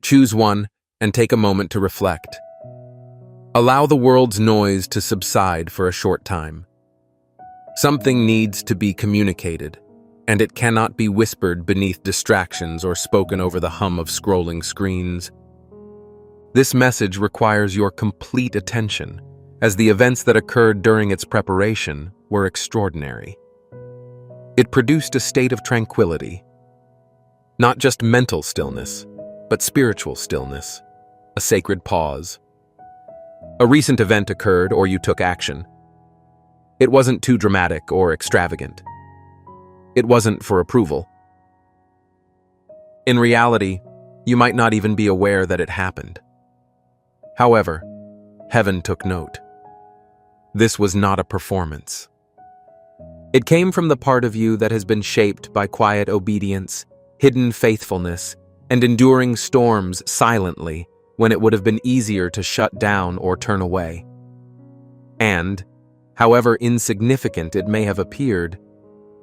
Choose one and take a moment to reflect. Allow the world's noise to subside for a short time. Something needs to be communicated, and it cannot be whispered beneath distractions or spoken over the hum of scrolling screens. This message requires your complete attention, as the events that occurred during its preparation were extraordinary. It produced a state of tranquility, not just mental stillness, but spiritual stillness, a sacred pause. A recent event occurred or you took action. It wasn't too dramatic or extravagant. It wasn't for approval. In reality, you might not even be aware that it happened. However, heaven took note. This was not a performance. It came from the part of you that has been shaped by quiet obedience, hidden faithfulness, and enduring storms silently when it would have been easier to shut down or turn away. And, however insignificant it may have appeared,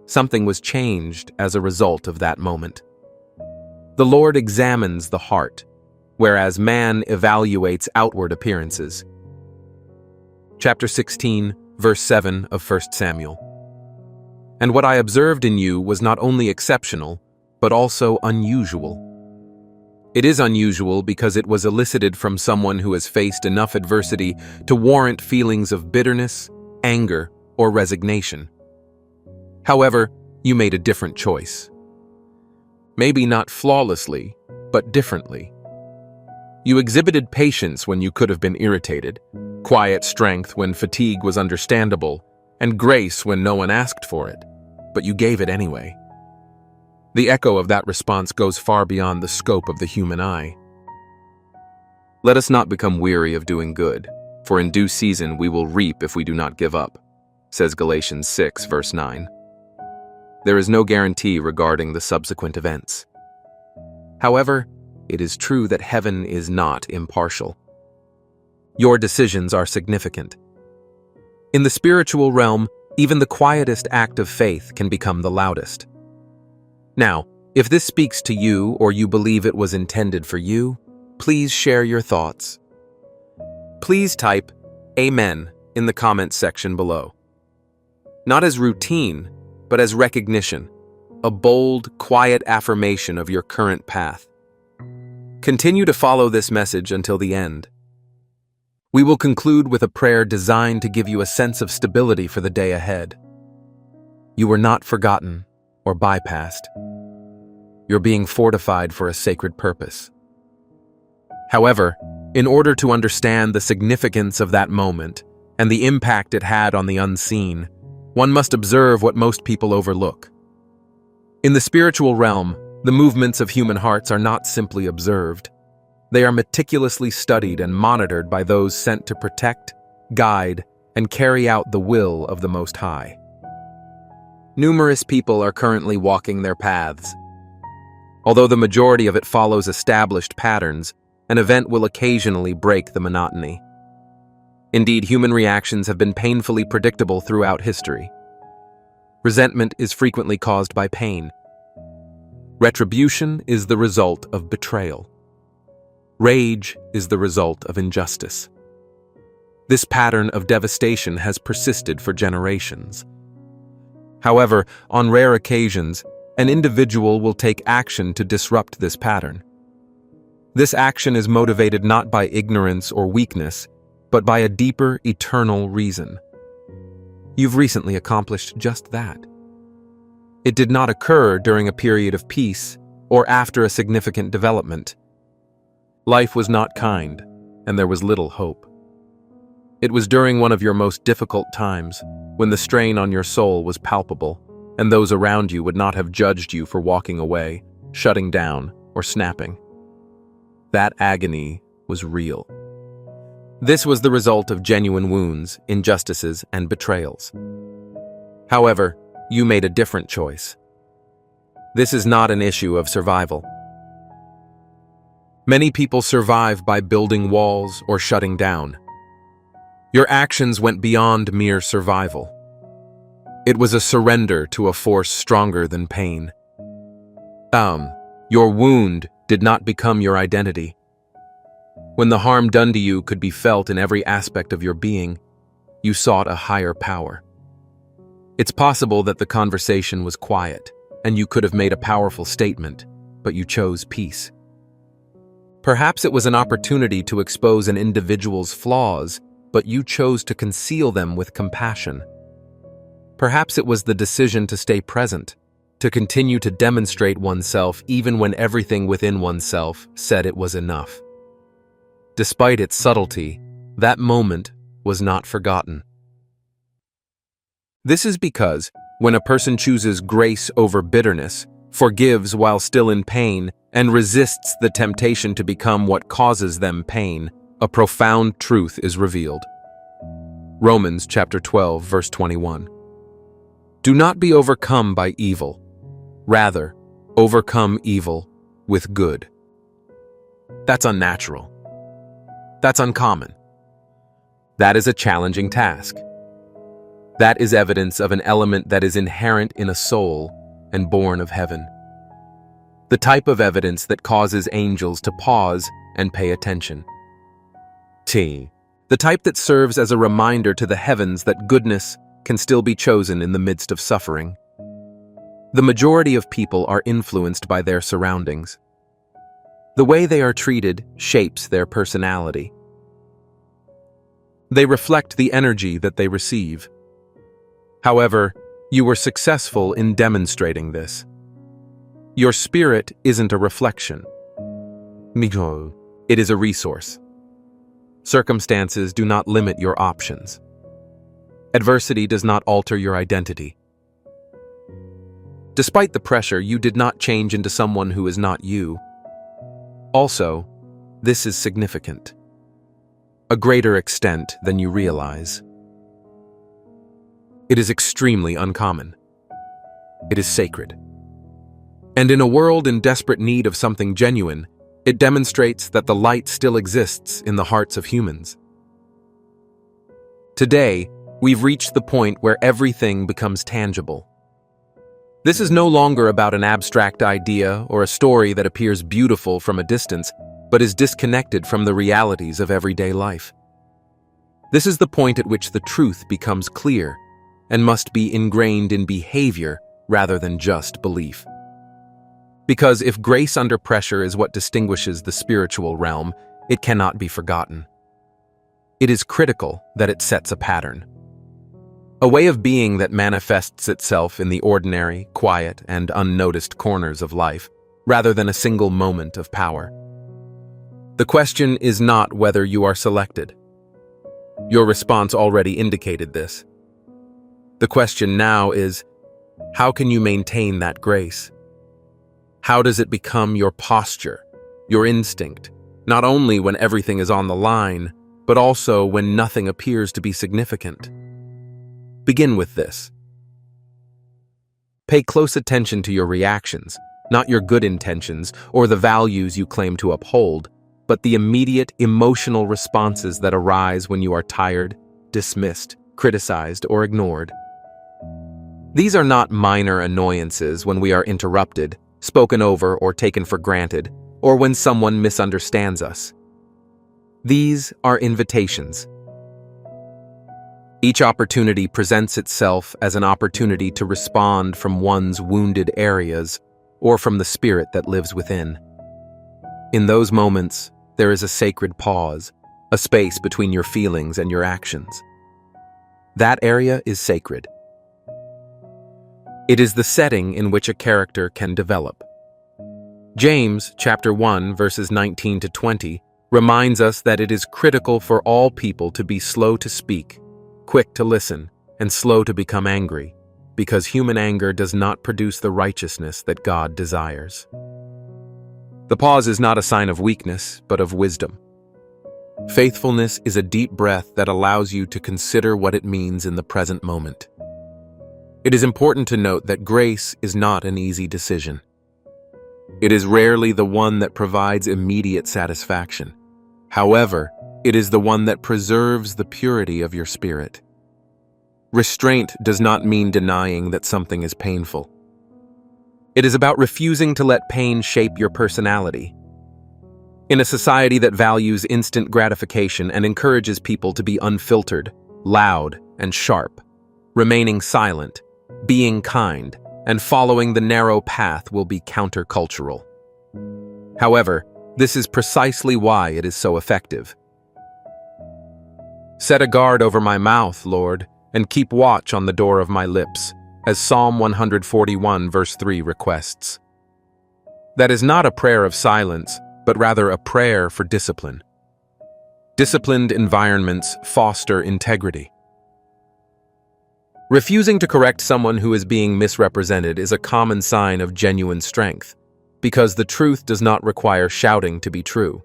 something was changed as a result of that moment. The Lord examines the heart, whereas man evaluates outward appearances. Chapter 16, verse 7 of 1 Samuel. And what I observed in you was not only exceptional, but also unusual. It is unusual because it was elicited from someone who has faced enough adversity to warrant feelings of bitterness, anger, or resignation. However, you made a different choice. Maybe not flawlessly, but differently. You exhibited patience when you could have been irritated, quiet strength when fatigue was understandable, and grace when no one asked for it, but you gave it anyway. The echo of that response goes far beyond the scope of the human eye. Let us not become weary of doing good, for in due season we will reap if we do not give up, says Galatians 6, verse 9. There is no guarantee regarding the subsequent events. However, it is true that heaven is not impartial. Your decisions are significant. In the spiritual realm, even the quietest act of faith can become the loudest. Now, if this speaks to you or you believe it was intended for you, please share your thoughts. Please type Amen in the comments section below. Not as routine, but as recognition, a bold, quiet affirmation of your current path. Continue to follow this message until the end. We will conclude with a prayer designed to give you a sense of stability for the day ahead. You were not forgotten or bypassed. You're being fortified for a sacred purpose. However, in order to understand the significance of that moment and the impact it had on the unseen, one must observe what most people overlook. In the spiritual realm, the movements of human hearts are not simply observed. They are meticulously studied and monitored by those sent to protect, guide, and carry out the will of the Most High. Numerous people are currently walking their paths. Although the majority of it follows established patterns, an event will occasionally break the monotony. Indeed, human reactions have been painfully predictable throughout history. Resentment is frequently caused by pain. Retribution is the result of betrayal. Rage is the result of injustice. This pattern of devastation has persisted for generations. However, on rare occasions, an individual will take action to disrupt this pattern. This action is motivated not by ignorance or weakness, but by a deeper, eternal reason. You've recently accomplished just that. It did not occur during a period of peace or after a significant development. Life was not kind, and there was little hope. It was during one of your most difficult times, when the strain on your soul was palpable, and those around you would not have judged you for walking away, shutting down, or snapping. That agony was real. This was the result of genuine wounds, injustices, and betrayals. However, you made a different choice. This is not an issue of survival. Many people survive by building walls or shutting down. Your actions went beyond mere survival. It was a surrender to a force stronger than pain. Your wound did not become your identity. When the harm done to you could be felt in every aspect of your being, you sought a higher power. It's possible that the conversation was quiet, and you could have made a powerful statement, but you chose peace. Perhaps it was an opportunity to expose an individual's flaws, but you chose to conceal them with compassion. Perhaps it was the decision to stay present, to continue to demonstrate oneself even when everything within oneself said it was enough. Despite its subtlety, that moment was not forgotten. This is because, when a person chooses grace over bitterness, forgives while still in pain, and resists the temptation to become what causes them pain, a profound truth is revealed. Romans chapter 12, verse 21. Do not be overcome by evil. Rather, overcome evil with good. That's unnatural. That's uncommon. That is a challenging task. That is evidence of an element that is inherent in a soul and born of heaven. The type of evidence that causes angels to pause and pay attention. The type that serves as a reminder to the heavens that goodness can still be chosen in the midst of suffering. The majority of people are influenced by their surroundings. The way they are treated shapes their personality. They reflect the energy that they receive. However, you were successful in demonstrating this. Your spirit isn't a reflection. It is a resource. Circumstances do not limit your options. Adversity does not alter your identity. Despite the pressure, you did not change into someone who is not you. Also, this is significant. A greater extent than you realize. It is extremely uncommon. It is sacred. And in a world in desperate need of something genuine, it demonstrates that the light still exists in the hearts of humans. Today, we've reached the point where everything becomes tangible. This is no longer about an abstract idea or a story that appears beautiful from a distance, but is disconnected from the realities of everyday life. This is the point at which the truth becomes clear and must be ingrained in behavior rather than just belief. Because if grace under pressure is what distinguishes the spiritual realm, it cannot be forgotten. It is critical that it sets a pattern. A way of being that manifests itself in the ordinary, quiet, and unnoticed corners of life, rather than a single moment of power. The question is not whether you are selected. Your response already indicated this. The question now is, how can you maintain that grace? How does it become your posture, your instinct, not only when everything is on the line, but also when nothing appears to be significant? Begin with this. Pay close attention to your reactions, not your good intentions or the values you claim to uphold, but the immediate emotional responses that arise when you are tired, dismissed, criticized, or ignored. These are not minor annoyances when we are interrupted, spoken over, or taken for granted, or when someone misunderstands us. These are invitations. Each opportunity presents itself as an opportunity to respond from one's wounded areas or from the spirit that lives within. In those moments, there is a sacred pause, a space between your feelings and your actions. That area is sacred. It is the setting in which a character can develop. James chapter 1 verses 19 to 20 reminds us that it is critical for all people to be slow to speak, quick to listen, and slow to become angry, because human anger does not produce the righteousness that God desires. The pause is not a sign of weakness, but of wisdom. Faithfulness is a deep breath that allows you to consider what it means in the present moment. It is important to note that grace is not an easy decision. It is rarely the one that provides immediate satisfaction. However, it is the one that preserves the purity of your spirit. Restraint does not mean denying that something is painful. It is about refusing to let pain shape your personality. In a society that values instant gratification and encourages people to be unfiltered, loud, and sharp, remaining silent, being kind, and following the narrow path will be countercultural. However, this is precisely why it is so effective. Set a guard over my mouth, Lord, and keep watch on the door of my lips, as Psalm 141 verse 3 requests. That is not a prayer of silence, but rather a prayer for discipline. Disciplined environments foster integrity. Refusing to correct someone who is being misrepresented is a common sign of genuine strength, because the truth does not require shouting to be true.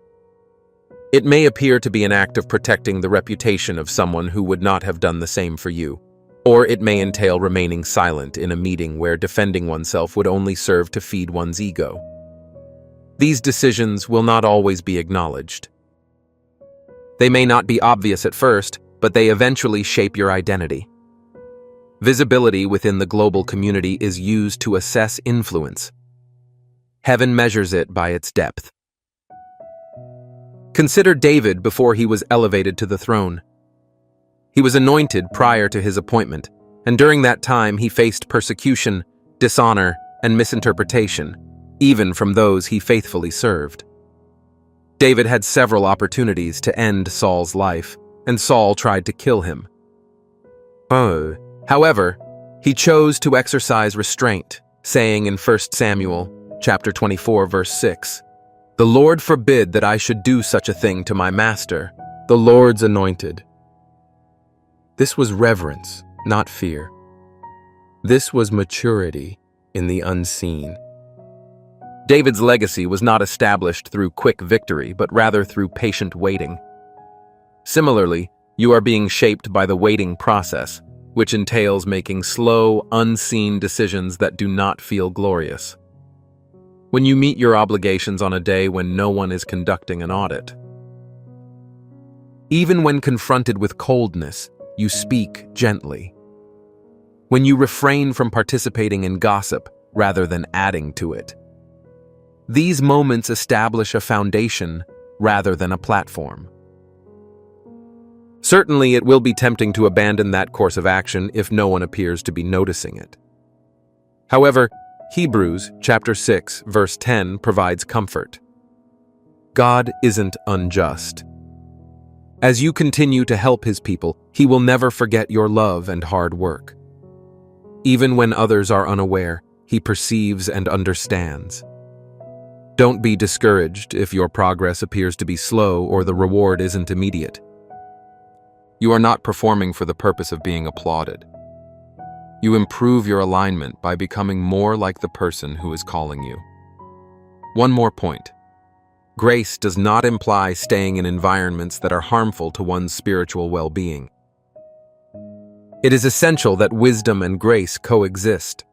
It may appear to be an act of protecting the reputation of someone who would not have done the same for you, or it may entail remaining silent in a meeting where defending oneself would only serve to feed one's ego. These decisions will not always be acknowledged. They may not be obvious at first, but they eventually shape your identity. Visibility within the global community is used to assess influence. Heaven measures it by its depth. Consider David before he was elevated to the throne. He was anointed prior to his appointment, and during that time he faced persecution, dishonor, and misinterpretation, even from those he faithfully served. David had several opportunities to end Saul's life, and Saul tried to kill him. However, he chose to exercise restraint, saying in 1 Samuel chapter 24, verse 6, "The Lord forbid that I should do such a thing to my master, the Lord's anointed." This was reverence, not fear. This was maturity in the unseen. David's legacy was not established through quick victory, but rather through patient waiting. Similarly, you are being shaped by the waiting process, which entails making slow, unseen decisions that do not feel glorious. When you meet your obligations on a day when no one is conducting an audit. Even when confronted with coldness, you speak gently. When you refrain from participating in gossip rather than adding to it. These moments establish a foundation rather than a platform. Certainly, it will be tempting to abandon that course of action if no one appears to be noticing it. However, Hebrews chapter 6, verse 10 provides comfort. God isn't unjust. As you continue to help His people, He will never forget your love and hard work. Even when others are unaware, He perceives and understands. Don't be discouraged if your progress appears to be slow or the reward isn't immediate. You are not performing for the purpose of being applauded. You improve your alignment by becoming more like the person who is calling you. One more point. Grace does not imply staying in environments that are harmful to one's spiritual well-being. It is essential that wisdom and grace coexist.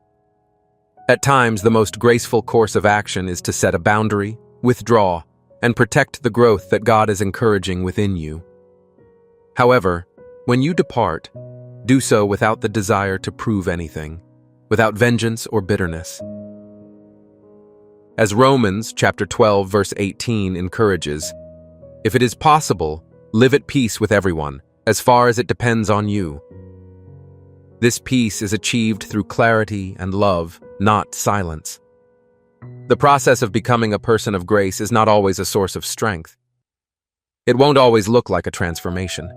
At times, the most graceful course of action is to set a boundary, withdraw, and protect the growth that God is encouraging within you. However, when you depart, do so without the desire to prove anything, without vengeance or bitterness. As Romans chapter 12 verse 18 encourages, if it is possible, live at peace with everyone, as far as it depends on you. This peace is achieved through clarity and love, not silence. The process of becoming a person of grace is not always a source of strength. It won't always look like a transformation.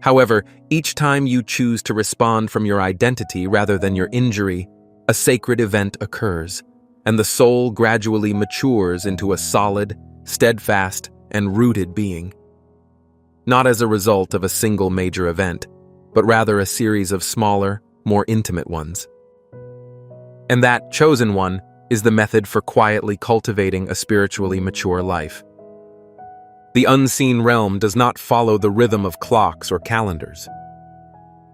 However, each time you choose to respond from your identity rather than your injury, a sacred event occurs, and the soul gradually matures into a solid, steadfast, and rooted being. Not as a result of a single major event, but rather a series of smaller, more intimate ones. And that chosen one is the method for quietly cultivating a spiritually mature life. The unseen realm does not follow the rhythm of clocks or calendars.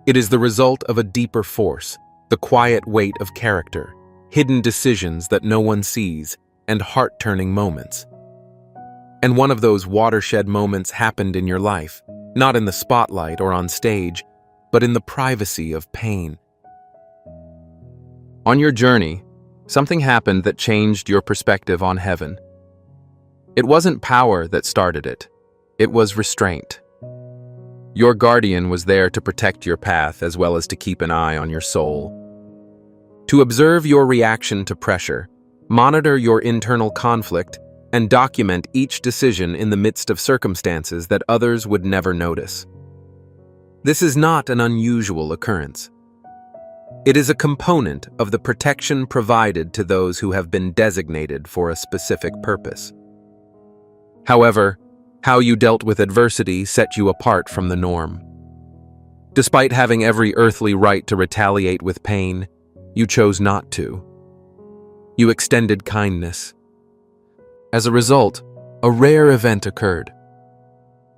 It is the result of a deeper force, the quiet weight of character, hidden decisions that no one sees, and heart-turning moments. And one of those watershed moments happened in your life, not in the spotlight or on stage, but in the privacy of pain. On your journey, something happened that changed your perspective on heaven. It wasn't power that started it. It was restraint. Your guardian was there to protect your path as well as to keep an eye on your soul. To observe your reaction to pressure, monitor your internal conflict, and document each decision in the midst of circumstances that others would never notice. This is not an unusual occurrence. It is a component of the protection provided to those who have been designated for a specific purpose. However, how you dealt with adversity set you apart from the norm. Despite having every earthly right to retaliate with pain, you chose not to. You extended kindness. As a result, a rare event occurred.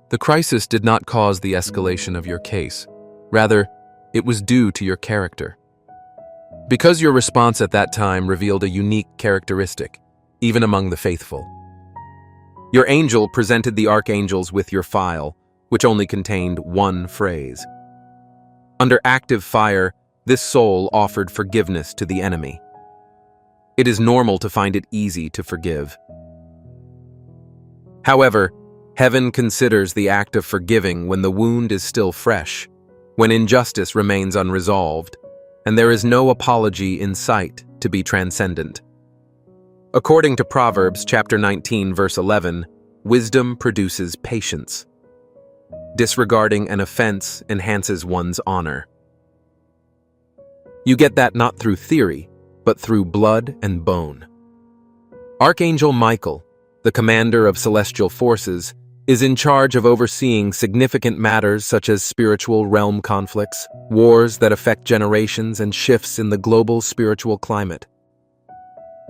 The crisis did not cause the escalation of your case. Rather, it was due to your character. Because your response at that time revealed a unique characteristic, even among the faithful. Your angel presented the archangels with your file, which only contained one phrase. Under active fire, this soul offered forgiveness to the enemy. It is normal to find it easy to forgive. However, heaven considers the act of forgiving when the wound is still fresh, when injustice remains unresolved, and there is no apology in sight to be transcendent. According to Proverbs chapter 19, verse 11, wisdom produces patience. Disregarding an offense enhances one's honor. You get that not through theory, but through blood and bone. Archangel Michael, the commander of celestial forces, is in charge of overseeing significant matters such as spiritual realm conflicts, wars that affect generations, and shifts in the global spiritual climate.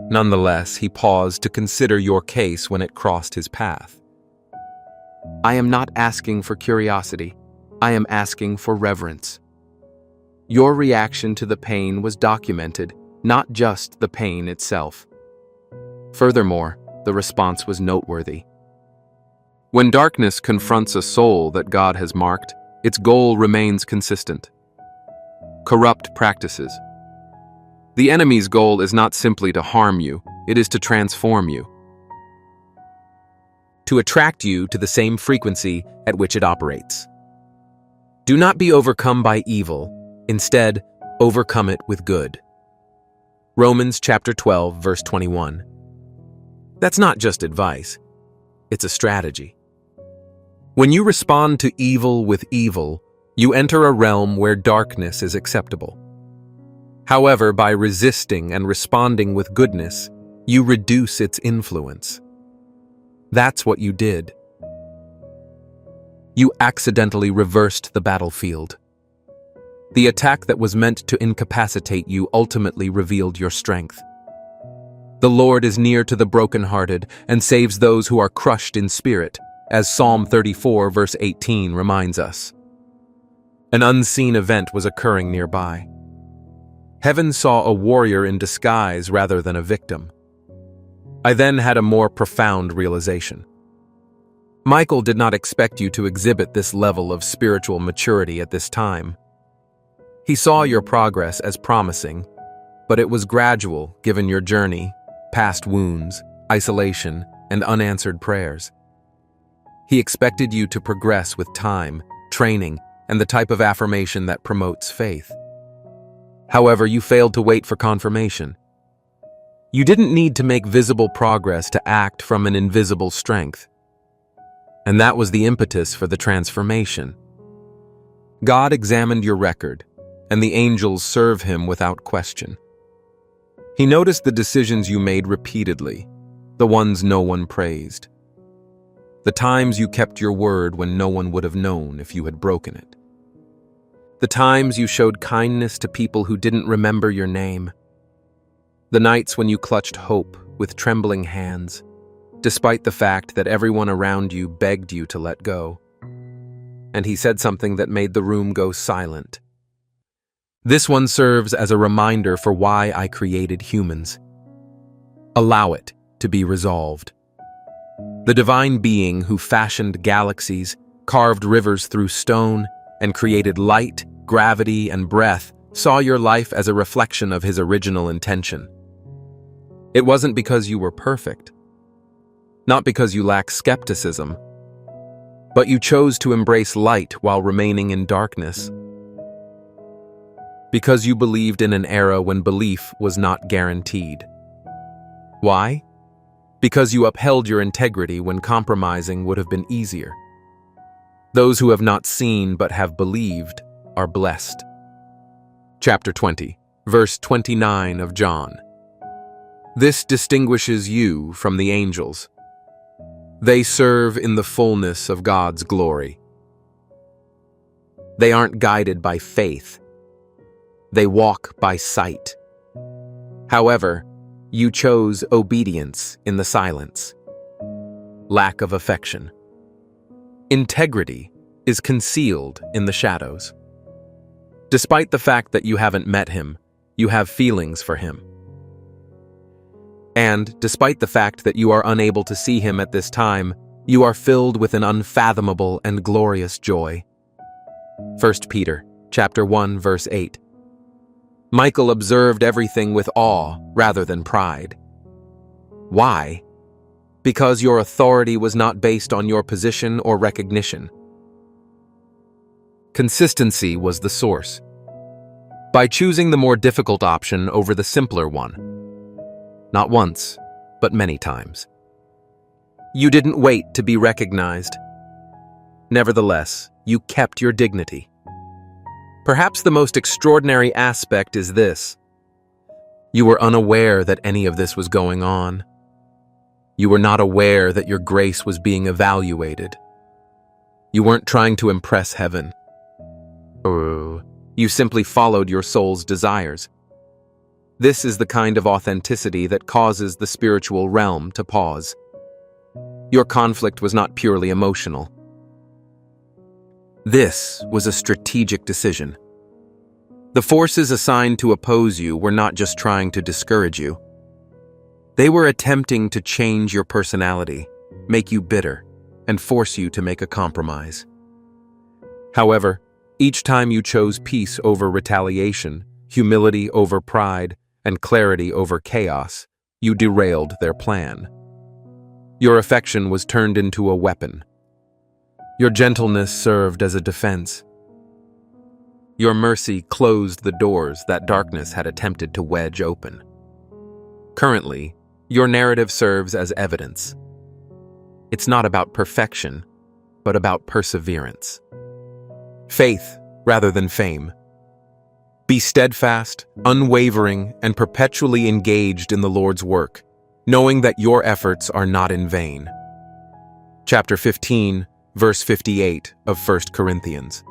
Nonetheless, he paused to consider your case when it crossed his path. I am not asking for curiosity. I am asking for reverence. Your reaction to the pain was documented, not just the pain itself. Furthermore, the response was noteworthy. When darkness confronts a soul that God has marked, its goal remains consistent. Corrupt practices. The enemy's goal is not simply to harm you, it is to transform you. To attract you to the same frequency at which it operates. Do not be overcome by evil, instead, overcome it with good. Romans chapter 12, verse 21. That's not just advice, it's a strategy. When you respond to evil with evil, you enter a realm where darkness is acceptable. However, by resisting and responding with goodness, you reduce its influence. That's what you did. You accidentally reversed the battlefield. The attack that was meant to incapacitate you ultimately revealed your strength. The Lord is near to the brokenhearted and saves those who are crushed in spirit, as Psalm 34 verse 18 reminds us. An unseen event was occurring nearby. Heaven saw a warrior in disguise rather than a victim. I then had a more profound realization. Michael did not expect you to exhibit this level of spiritual maturity at this time. He saw your progress as promising, but it was gradual given your journey, past wounds, isolation, and unanswered prayers. He expected you to progress with time, training, and the type of affirmation that promotes faith. However, you failed to wait for confirmation. You didn't need to make visible progress to act from an invisible strength. And that was the impetus for the transformation. God examined your record, and the angels serve him without question. He noticed the decisions you made repeatedly, the ones no one praised. The times you kept your word when no one would have known if you had broken it. The times you showed kindness to people who didn't remember your name. The nights when you clutched hope with trembling hands, despite the fact that everyone around you begged you to let go. And he said something that made the room go silent. This one serves as a reminder for why I created humans. Allow it to be resolved. The divine being who fashioned galaxies, carved rivers through stone, and created light, gravity, and breath saw your life as a reflection of his original intention. It wasn't because you were perfect, not because you lack skepticism, but you chose to embrace light while remaining in darkness. Because you believed in an era when belief was not guaranteed. Why? Because you upheld your integrity when compromising would have been easier. Those who have not seen but have believed are blessed. Chapter 20, verse 29 of John. This distinguishes you from the angels. They serve in the fullness of God's glory. They aren't guided by faith. They walk by sight. However, you chose obedience in the silence. Lack of affection. Integrity is concealed in the shadows. Despite the fact that you haven't met him, you have feelings for him. And despite the fact that you are unable to see him at this time, you are filled with an unfathomable and glorious joy. 1 Peter chapter 1, verse 8. Michael observed everything with awe rather than pride. Why? Because your authority was not based on your position or recognition. Consistency was the source. By choosing the more difficult option over the simpler one. Not once, but many times. You didn't wait to be recognized. Nevertheless, you kept your dignity. Perhaps the most extraordinary aspect is this. You were unaware that any of this was going on. You were not aware that your grace was being evaluated. You weren't trying to impress heaven. You simply followed your soul's desires. This is the kind of authenticity that causes the spiritual realm to pause. Your conflict was not purely emotional. This was a strategic decision. The forces assigned to oppose you were not just trying to discourage you. They were attempting to change your personality, make you bitter, and force you to make a compromise. However, each time you chose peace over retaliation, humility over pride, and clarity over chaos, you derailed their plan. Your affection was turned into a weapon. Your gentleness served as a defense. Your mercy closed the doors that darkness had attempted to wedge open. Currently, your narrative serves as evidence. It's not about perfection, but about perseverance. Faith rather than fame. Be steadfast, unwavering, and perpetually engaged in the Lord's work, knowing that your efforts are not in vain. Chapter 15, verse 58 of 1 Corinthians.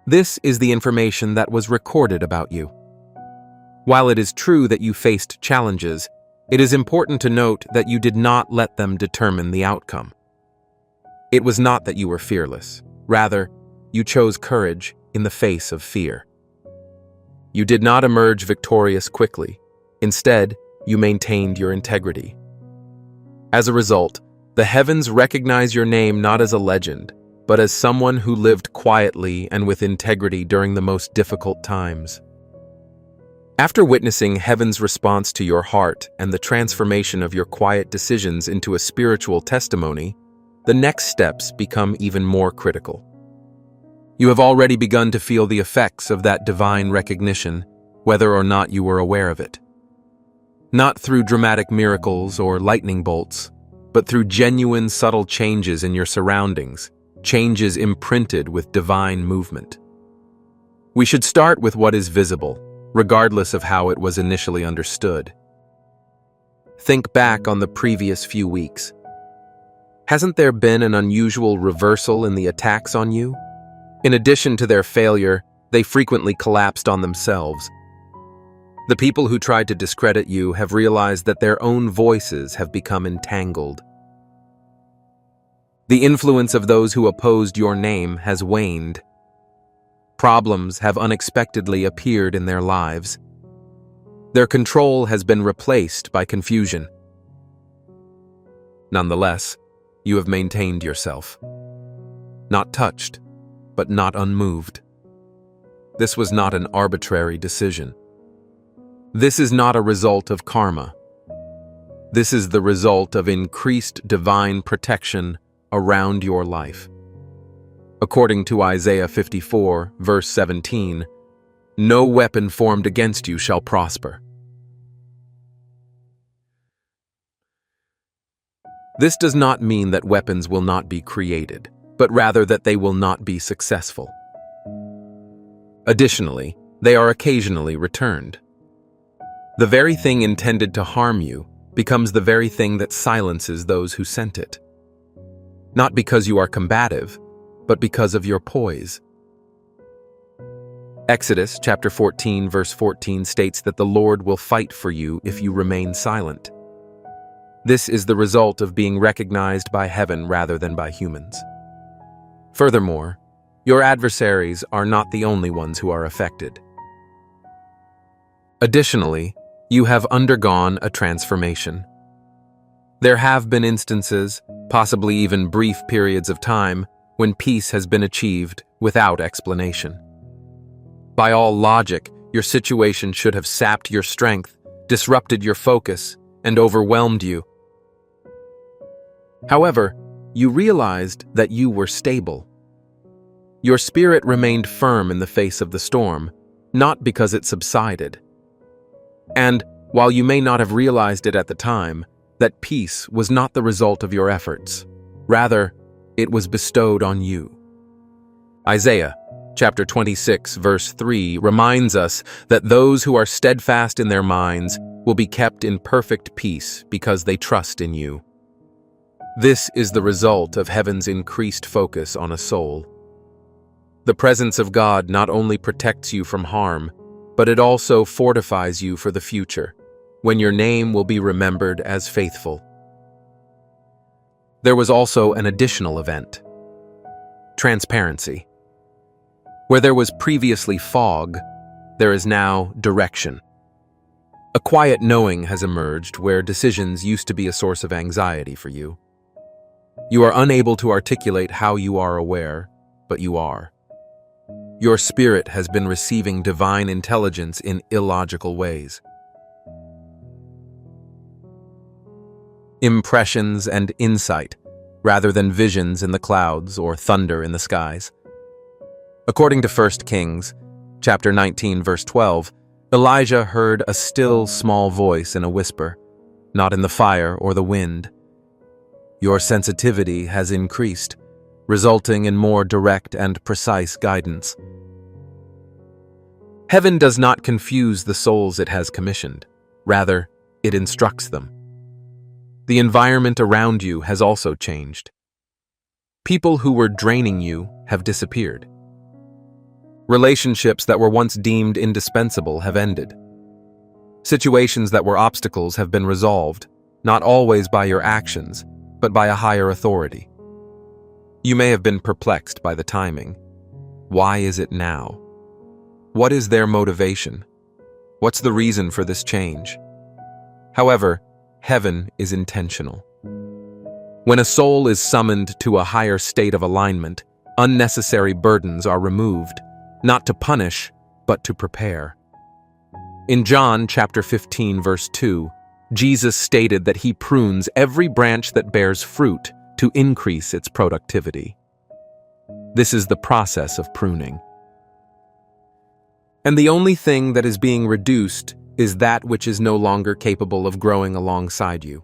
This is the information that was recorded about you. While it is true that you faced challenges, it is important to note that you did not let them determine the outcome. It was not that you were fearless. Rather, you chose courage in the face of fear. You did not emerge victorious quickly. Instead, you maintained your integrity. As a result, the heavens recognize your name not as a legend, but as someone who lived quietly and with integrity during the most difficult times. After witnessing heaven's response to your heart and the transformation of your quiet decisions into a spiritual testimony, the next steps become even more critical. You have already begun to feel the effects of that divine recognition, whether or not you were aware of it. Not through dramatic miracles or lightning bolts, but through genuine subtle changes in your surroundings, changes imprinted with divine movement. We should start with what is visible, regardless of how it was initially understood. Think back on the previous few weeks. Hasn't there been an unusual reversal in the attacks on you? In addition to their failure, they frequently collapsed on themselves. The people who tried to discredit you have realized that their own voices have become entangled. The influence of those who opposed your name has waned. Problems have unexpectedly appeared in their lives. Their control has been replaced by confusion. Nonetheless, you have maintained yourself. Not touched, but not unmoved. This was not an arbitrary decision. This is not a result of karma. This is the result of increased divine protection around your life. According to Isaiah 54, verse 17, "No weapon formed against you shall prosper." This does not mean that weapons will not be created, but rather that they will not be successful. Additionally, they are occasionally returned. The very thing intended to harm you becomes the very thing that silences those who sent it. Not because you are combative, but because of your poise. Exodus chapter 14, verse 14 states that the Lord will fight for you if you remain silent. This is the result of being recognized by heaven rather than by humans. Furthermore, your adversaries are not the only ones who are affected. Additionally, you have undergone a transformation. There have been instances, possibly even brief periods of time, when peace has been achieved without explanation. By all logic, your situation should have sapped your strength, disrupted your focus, and overwhelmed you. However, you realized that you were stable. Your spirit remained firm in the face of the storm, not because it subsided. And, while you may not have realized it at the time, that peace was not the result of your efforts. Rather, it was bestowed on you. Isaiah chapter 26, verse 3 reminds us that those who are steadfast in their minds will be kept in perfect peace because they trust in you. This is the result of heaven's increased focus on a soul. The presence of God not only protects you from harm, but it also fortifies you for the future, when your name will be remembered as faithful. There was also an additional event: transparency. Where there was previously fog, there is now direction. A quiet knowing has emerged where decisions used to be a source of anxiety for you. You are unable to articulate how you are aware, but you are. Your spirit has been receiving divine intelligence in illogical ways. Impressions and insight, rather than visions in the clouds or thunder in the skies. According to 1 Kings, chapter 19, verse 12, Elijah heard a still small voice in a whisper, not in the fire or the wind. Your sensitivity has increased, resulting in more direct and precise guidance. Heaven does not confuse the souls it has commissioned. Rather, it instructs them. The environment around you has also changed. People who were draining you have disappeared. Relationships that were once deemed indispensable have ended. Situations that were obstacles have been resolved, not always by your actions, but by a higher authority. You may have been perplexed by the timing. Why is it now? What is their motivation? What's the reason for this change? However, heaven is intentional. When a soul is summoned to a higher state of alignment, unnecessary burdens are removed, not to punish, but to prepare. In John chapter 15, verse 2, Jesus stated that he prunes every branch that bears fruit to increase its productivity. This is the process of pruning. And the only thing that is being reduced is that which is no longer capable of growing alongside you.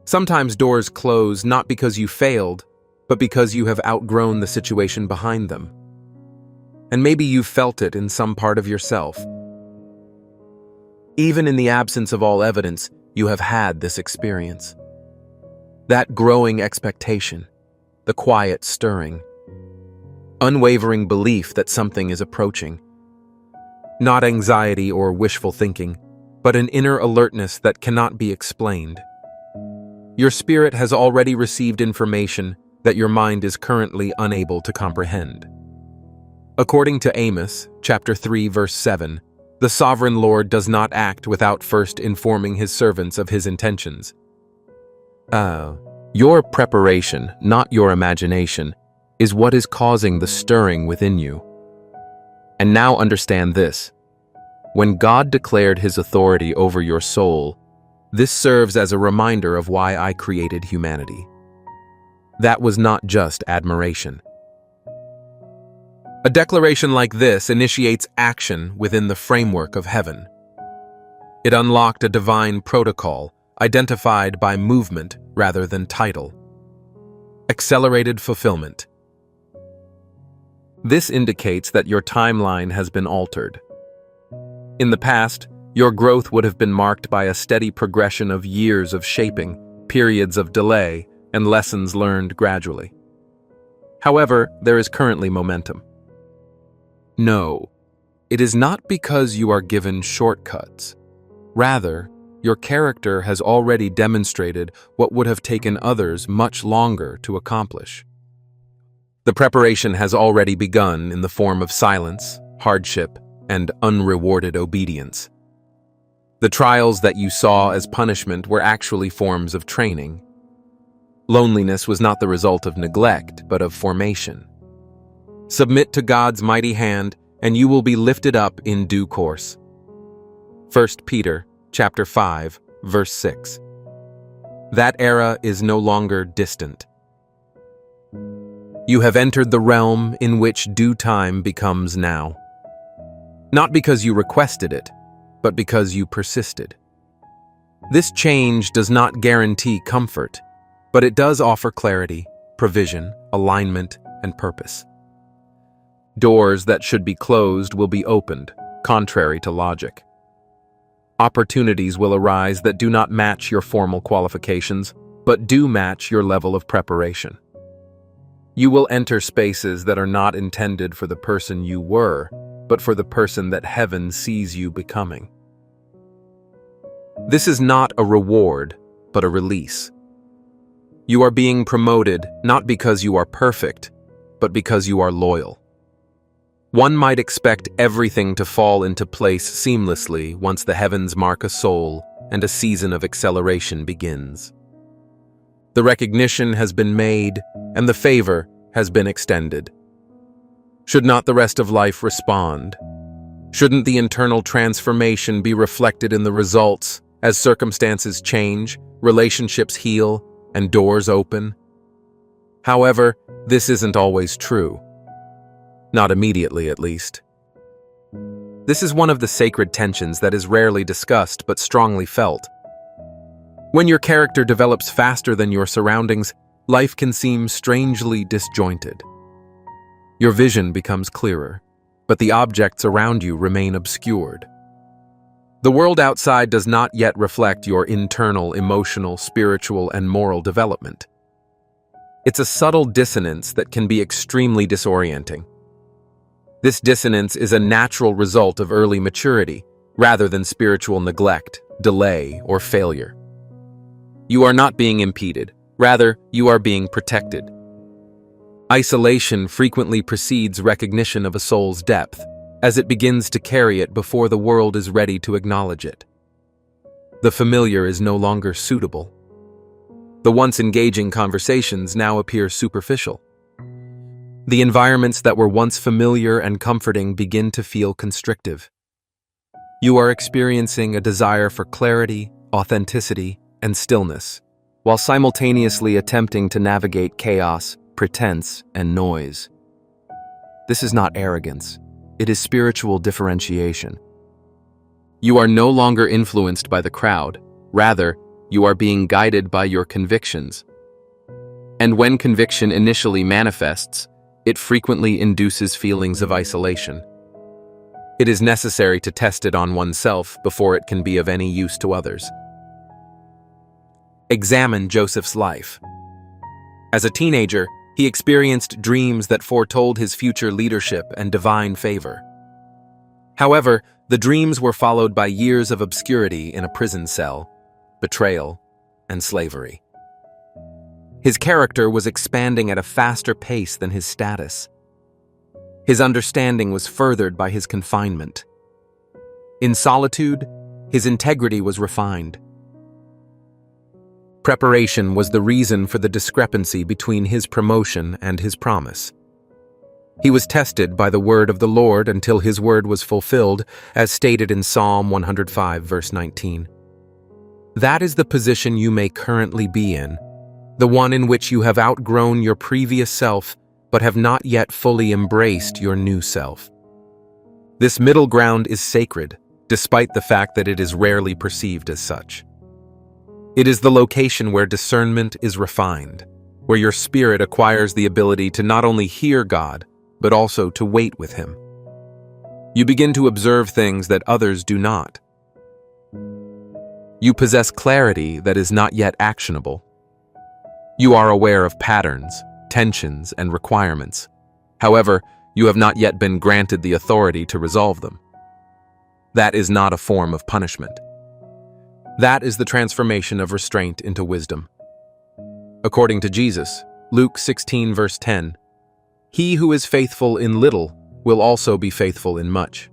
Sometimes doors close not because you failed, but because you have outgrown the situation behind them. And maybe you've felt it in some part of yourself. Even in the absence of all evidence, you have had this experience. That growing expectation, the quiet stirring, unwavering belief that something is approaching. Not anxiety or wishful thinking, but an inner alertness that cannot be explained. Your spirit has already received information that your mind is currently unable to comprehend. According to Amos, chapter 3, verse 7, the sovereign Lord does not act without first informing his servants of his intentions. Your preparation, not your imagination, is what is causing the stirring within you. And now understand this. When God declared his authority over your soul, this serves as a reminder of why I created humanity. That was not just admiration. A declaration like this initiates action within the framework of heaven. It unlocked a divine protocol, identified by movement rather than title. Accelerated fulfillment. This indicates that your timeline has been altered. In the past, your growth would have been marked by a steady progression of years of shaping, periods of delay, and lessons learned gradually. However, there is currently momentum. No, it is not because you are given shortcuts. Rather, your character has already demonstrated what would have taken others much longer to accomplish. The preparation has already begun in the form of silence, hardship, and unrewarded obedience. The trials that you saw as punishment were actually forms of training. Loneliness was not the result of neglect, but of formation. Submit to God's mighty hand, and you will be lifted up in due course. 1 Peter chapter 5, verse 6. That era is no longer distant. You have entered the realm in which due time becomes now. Not because you requested it, but because you persisted. This change does not guarantee comfort, but it does offer clarity, provision, alignment, and purpose. Doors that should be closed will be opened, contrary to logic. Opportunities will arise that do not match your formal qualifications, but do match your level of preparation. You will enter spaces that are not intended for the person you were, but for the person that heaven sees you becoming. This is not a reward, but a release. You are being promoted not because you are perfect, but because you are loyal. One might expect everything to fall into place seamlessly once the heavens mark a soul and a season of acceleration begins. The recognition has been made, and the favor has been extended. Should not the rest of life respond? Shouldn't the internal transformation be reflected in the results as circumstances change, relationships heal, and doors open? However, this isn't always true. Not immediately, at least. This is one of the sacred tensions that is rarely discussed but strongly felt. When your character develops faster than your surroundings, life can seem strangely disjointed. Your vision becomes clearer, but the objects around you remain obscured. The world outside does not yet reflect your internal, emotional, spiritual, and moral development. It's a subtle dissonance that can be extremely disorienting. This dissonance is a natural result of early maturity, rather than spiritual neglect, delay, or failure. You are not being impeded, rather, you are being protected. Isolation frequently precedes recognition of a soul's depth, as it begins to carry it before the world is ready to acknowledge it. The familiar is no longer suitable. The once engaging conversations now appear superficial. The environments that were once familiar and comforting begin to feel constrictive. You are experiencing a desire for clarity, authenticity, and stillness, while simultaneously attempting to navigate chaos, pretense, and noise. This is not arrogance. It is spiritual differentiation. You are no longer influenced by the crowd. Rather, you are being guided by your convictions. And when conviction initially manifests, it frequently induces feelings of isolation. It is necessary to test it on oneself before it can be of any use to others. Examine Joseph's life. As a teenager, he experienced dreams that foretold his future leadership and divine favor. However, the dreams were followed by years of obscurity in a prison cell, betrayal, and slavery. His character was expanding at a faster pace than his status. His understanding was furthered by his confinement. In solitude, his integrity was refined. Preparation was the reason for the discrepancy between his promotion and his promise. He was tested by the word of the Lord until his word was fulfilled, as stated in Psalm 105, verse 19. That is the position you may currently be in, the one in which you have outgrown your previous self but have not yet fully embraced your new self. This middle ground is sacred, despite the fact that it is rarely perceived as such. It is the location where discernment is refined, where your spirit acquires the ability to not only hear God, but also to wait with Him. You begin to observe things that others do not. You possess clarity that is not yet actionable. You are aware of patterns, tensions, and requirements. However, you have not yet been granted the authority to resolve them. That is not a form of punishment. That is the transformation of restraint into wisdom. According to Jesus, Luke 16, verse 10, "He who is faithful in little will also be faithful in much."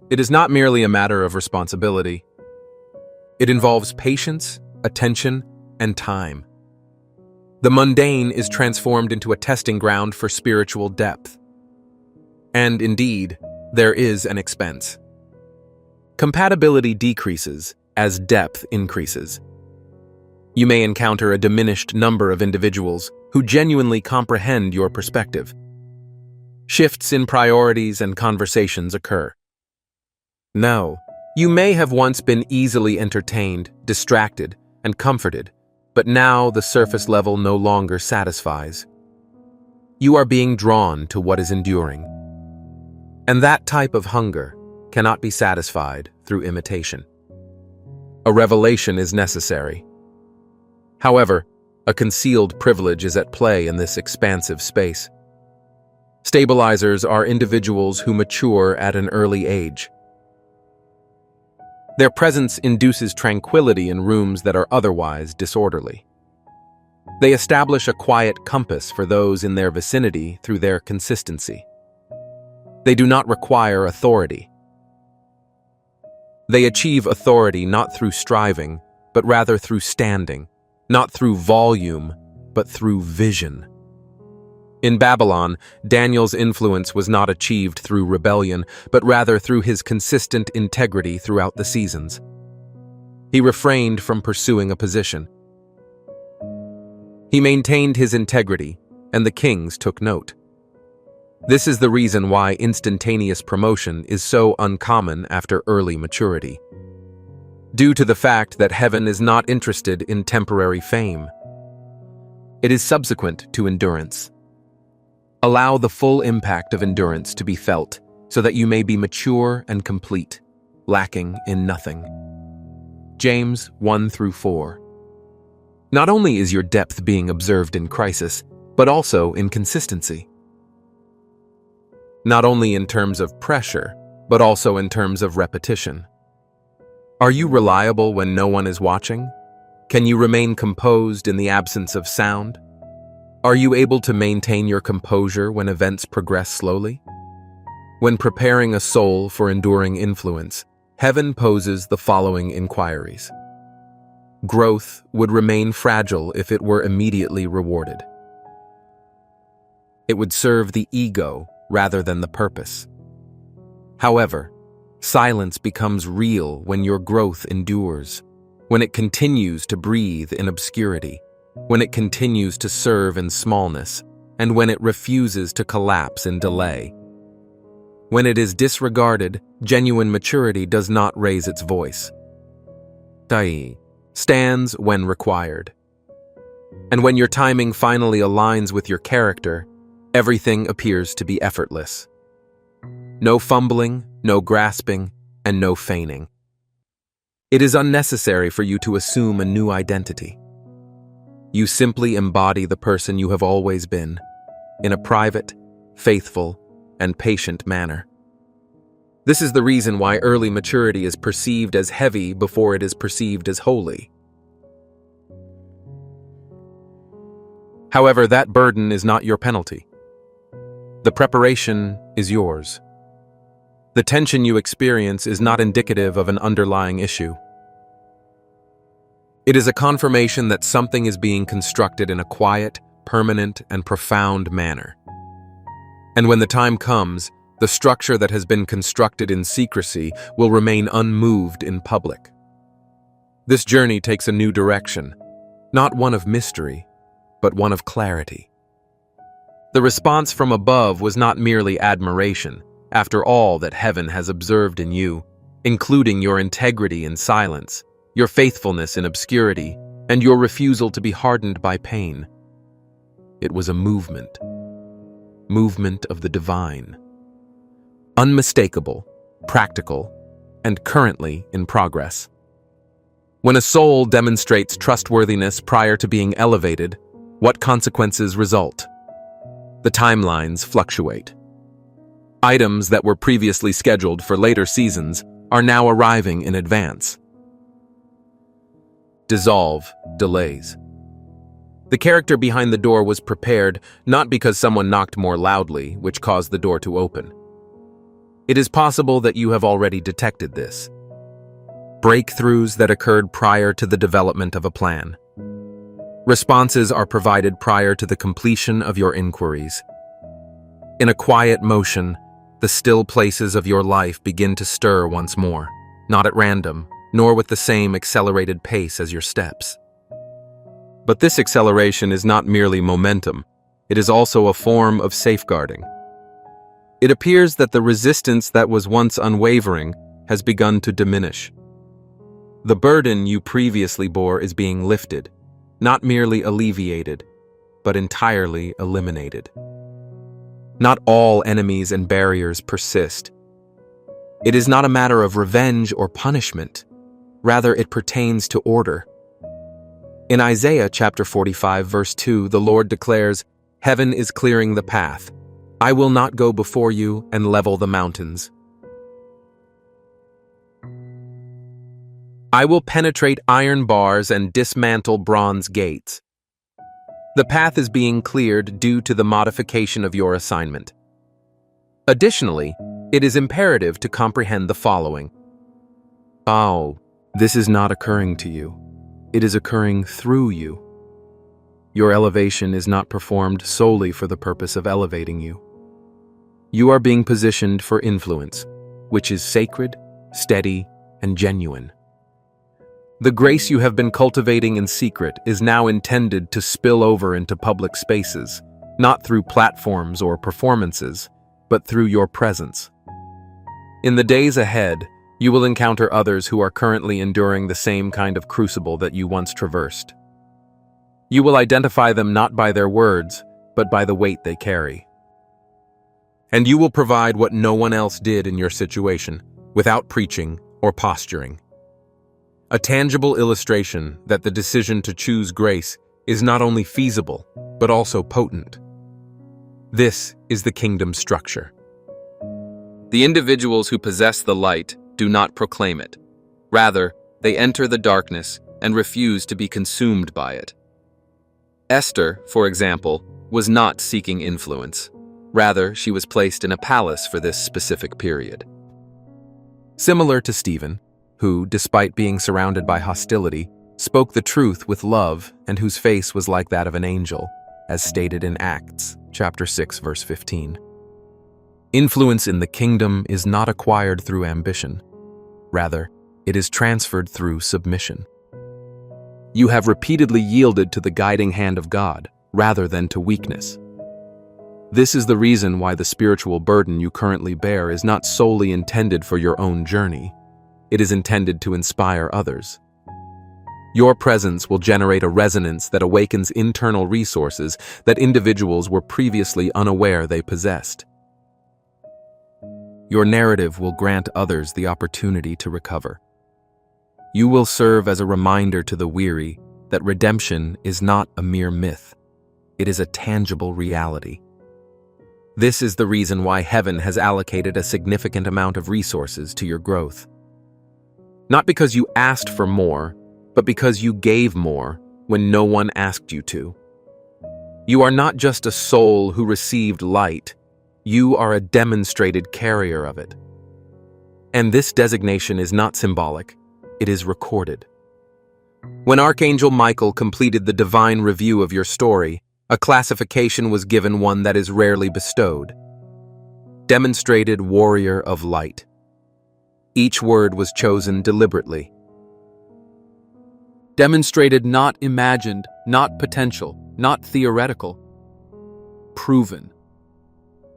It is not merely a matter of responsibility. It involves patience, attention, and time. The mundane is transformed into a testing ground for spiritual depth. And indeed, there is an expense. Compatibility decreases as depth increases. You may encounter a diminished number of individuals who genuinely comprehend your perspective. Shifts in priorities and conversations occur. No, you may have once been easily entertained, distracted, and comforted, but now the surface level no longer satisfies. You are being drawn to what is enduring. And that type of hunger cannot be satisfied through imitation. A revelation is necessary. However, a concealed privilege is at play in this expansive space. Stabilizers are individuals who mature at an early age. Their presence induces tranquility in rooms that are otherwise disorderly. They establish a quiet compass for those in their vicinity through their consistency. They do not require authority. They achieve authority not through striving, but rather through standing, not through volume, but through vision. In Babylon, Daniel's influence was not achieved through rebellion, but rather through his consistent integrity throughout the seasons. He refrained from pursuing a position. He maintained his integrity, and the kings took note. This is the reason why instantaneous promotion is so uncommon after early maturity. Due to the fact that heaven is not interested in temporary fame. It is subsequent to endurance. Allow the full impact of endurance to be felt so that you may be mature and complete, lacking in nothing. James 1-4. Not only is your depth being observed in crisis, but also in consistency. Not only in terms of pressure, but also in terms of repetition. Are you reliable when no one is watching? Can you remain composed in the absence of sound? Are you able to maintain your composure when events progress slowly? When preparing a soul for enduring influence, heaven poses the following inquiries. Growth would remain fragile if it were immediately rewarded. It would serve the ego rather than the purpose. However, silence becomes real when your growth endures, when it continues to breathe in obscurity, when it continues to serve in smallness, and when it refuses to collapse in delay. When it is disregarded, genuine maturity does not raise its voice. Dai stands when required. And when your timing finally aligns with your character, everything appears to be effortless. No fumbling, no grasping, and no feigning. It is unnecessary for you to assume a new identity. You simply embody the person you have always been, in a private, faithful, and patient manner. This is the reason why early maturity is perceived as heavy before it is perceived as holy. However, that burden is not your penalty. The preparation is yours. The tension you experience is not indicative of an underlying issue. It is a confirmation that something is being constructed in a quiet, permanent and profound manner. And when the time comes, the structure that has been constructed in secrecy will remain unmoved in public. This journey takes a new direction, not one of mystery, but one of clarity. The response from above was not merely admiration, after all that heaven has observed in you, including your integrity in silence, your faithfulness in obscurity, and your refusal to be hardened by pain. It was a movement of the divine. Unmistakable, practical, and currently in progress. When a soul demonstrates trustworthiness prior to being elevated, what consequences result? The timelines fluctuate. Items that were previously scheduled for later seasons are now arriving in advance. Dissolve, delays. The character behind the door was prepared not because someone knocked more loudly, which caused the door to open. It is possible that you have already detected this. Breakthroughs that occurred prior to the development of a plan. Responses are provided prior to the completion of your inquiries. In a quiet motion, the still places of your life begin to stir once more, not at random, nor with the same accelerated pace as your steps. But this acceleration is not merely momentum, it is also a form of safeguarding. It appears that the resistance that was once unwavering has begun to diminish. The burden you previously bore is being lifted, not merely alleviated, but entirely eliminated. Not all enemies and barriers persist. It is not a matter of revenge or punishment, rather it pertains to order. In Isaiah chapter 45 verse 2, the Lord declares, "Heaven is clearing the path. I will not go before you and level the mountains. I will penetrate iron bars and dismantle bronze gates." The path is being cleared due to the modification of your assignment. Additionally, it is imperative to comprehend the following. Oh, this is not occurring to you. It is occurring through you. Your elevation is not performed solely for the purpose of elevating you. You are being positioned for influence, which is sacred, steady, and genuine. The grace you have been cultivating in secret is now intended to spill over into public spaces, not through platforms or performances, but through your presence. In the days ahead, you will encounter others who are currently enduring the same kind of crucible that you once traversed. You will identify them not by their words, but by the weight they carry. And you will provide what no one else did in your situation, without preaching or posturing. A tangible illustration that the decision to choose grace is not only feasible, but also potent. This is the kingdom structure. The individuals who possess the light do not proclaim it. Rather, they enter the darkness and refuse to be consumed by it. Esther, for example, was not seeking influence. Rather, she was placed in a palace for this specific period. Similar to Stephen, who, despite being surrounded by hostility, spoke the truth with love and whose face was like that of an angel, as stated in Acts chapter 6, verse 15. Influence in the kingdom is not acquired through ambition. Rather, it is transferred through submission. You have repeatedly yielded to the guiding hand of God, rather than to weakness. This is the reason why the spiritual burden you currently bear is not solely intended for your own journey. It is intended to inspire others. Your presence will generate a resonance that awakens internal resources that individuals were previously unaware they possessed. Your narrative will grant others the opportunity to recover. You will serve as a reminder to the weary that redemption is not a mere myth. It is a tangible reality. This is the reason why heaven has allocated a significant amount of resources to your growth. Not because you asked for more, but because you gave more when no one asked you to. You are not just a soul who received light, you are a demonstrated carrier of it. And this designation is not symbolic, it is recorded. When Archangel Michael completed the divine review of your story, A classification was given, one that is rarely bestowed. Demonstrated warrior of light. Each word was chosen deliberately. Demonstrated, not imagined, not potential, not theoretical. Proven.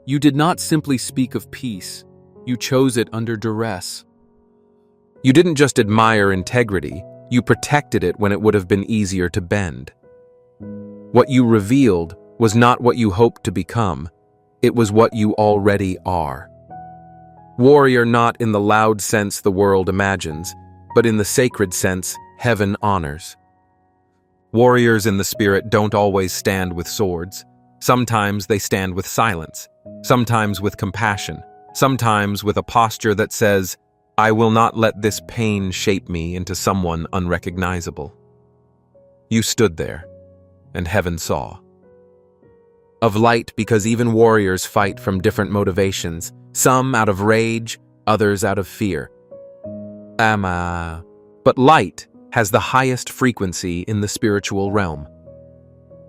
You did not simply speak of peace, you chose it under duress. You didn't just admire integrity, you protected it when it would have been easier to bend. What you revealed was not what you hoped to become, it was what you already are. Warrior not in the loud sense the world imagines, but in the sacred sense heaven honors. Warriors in the spirit don't always stand with swords. Sometimes they stand with silence, sometimes with compassion, sometimes with a posture that says, I will not let this pain shape me into someone unrecognizable. You stood there, and heaven saw. Of light, because even warriors fight from different motivations, some out of rage, others out of fear. But light has the highest frequency in the spiritual realm.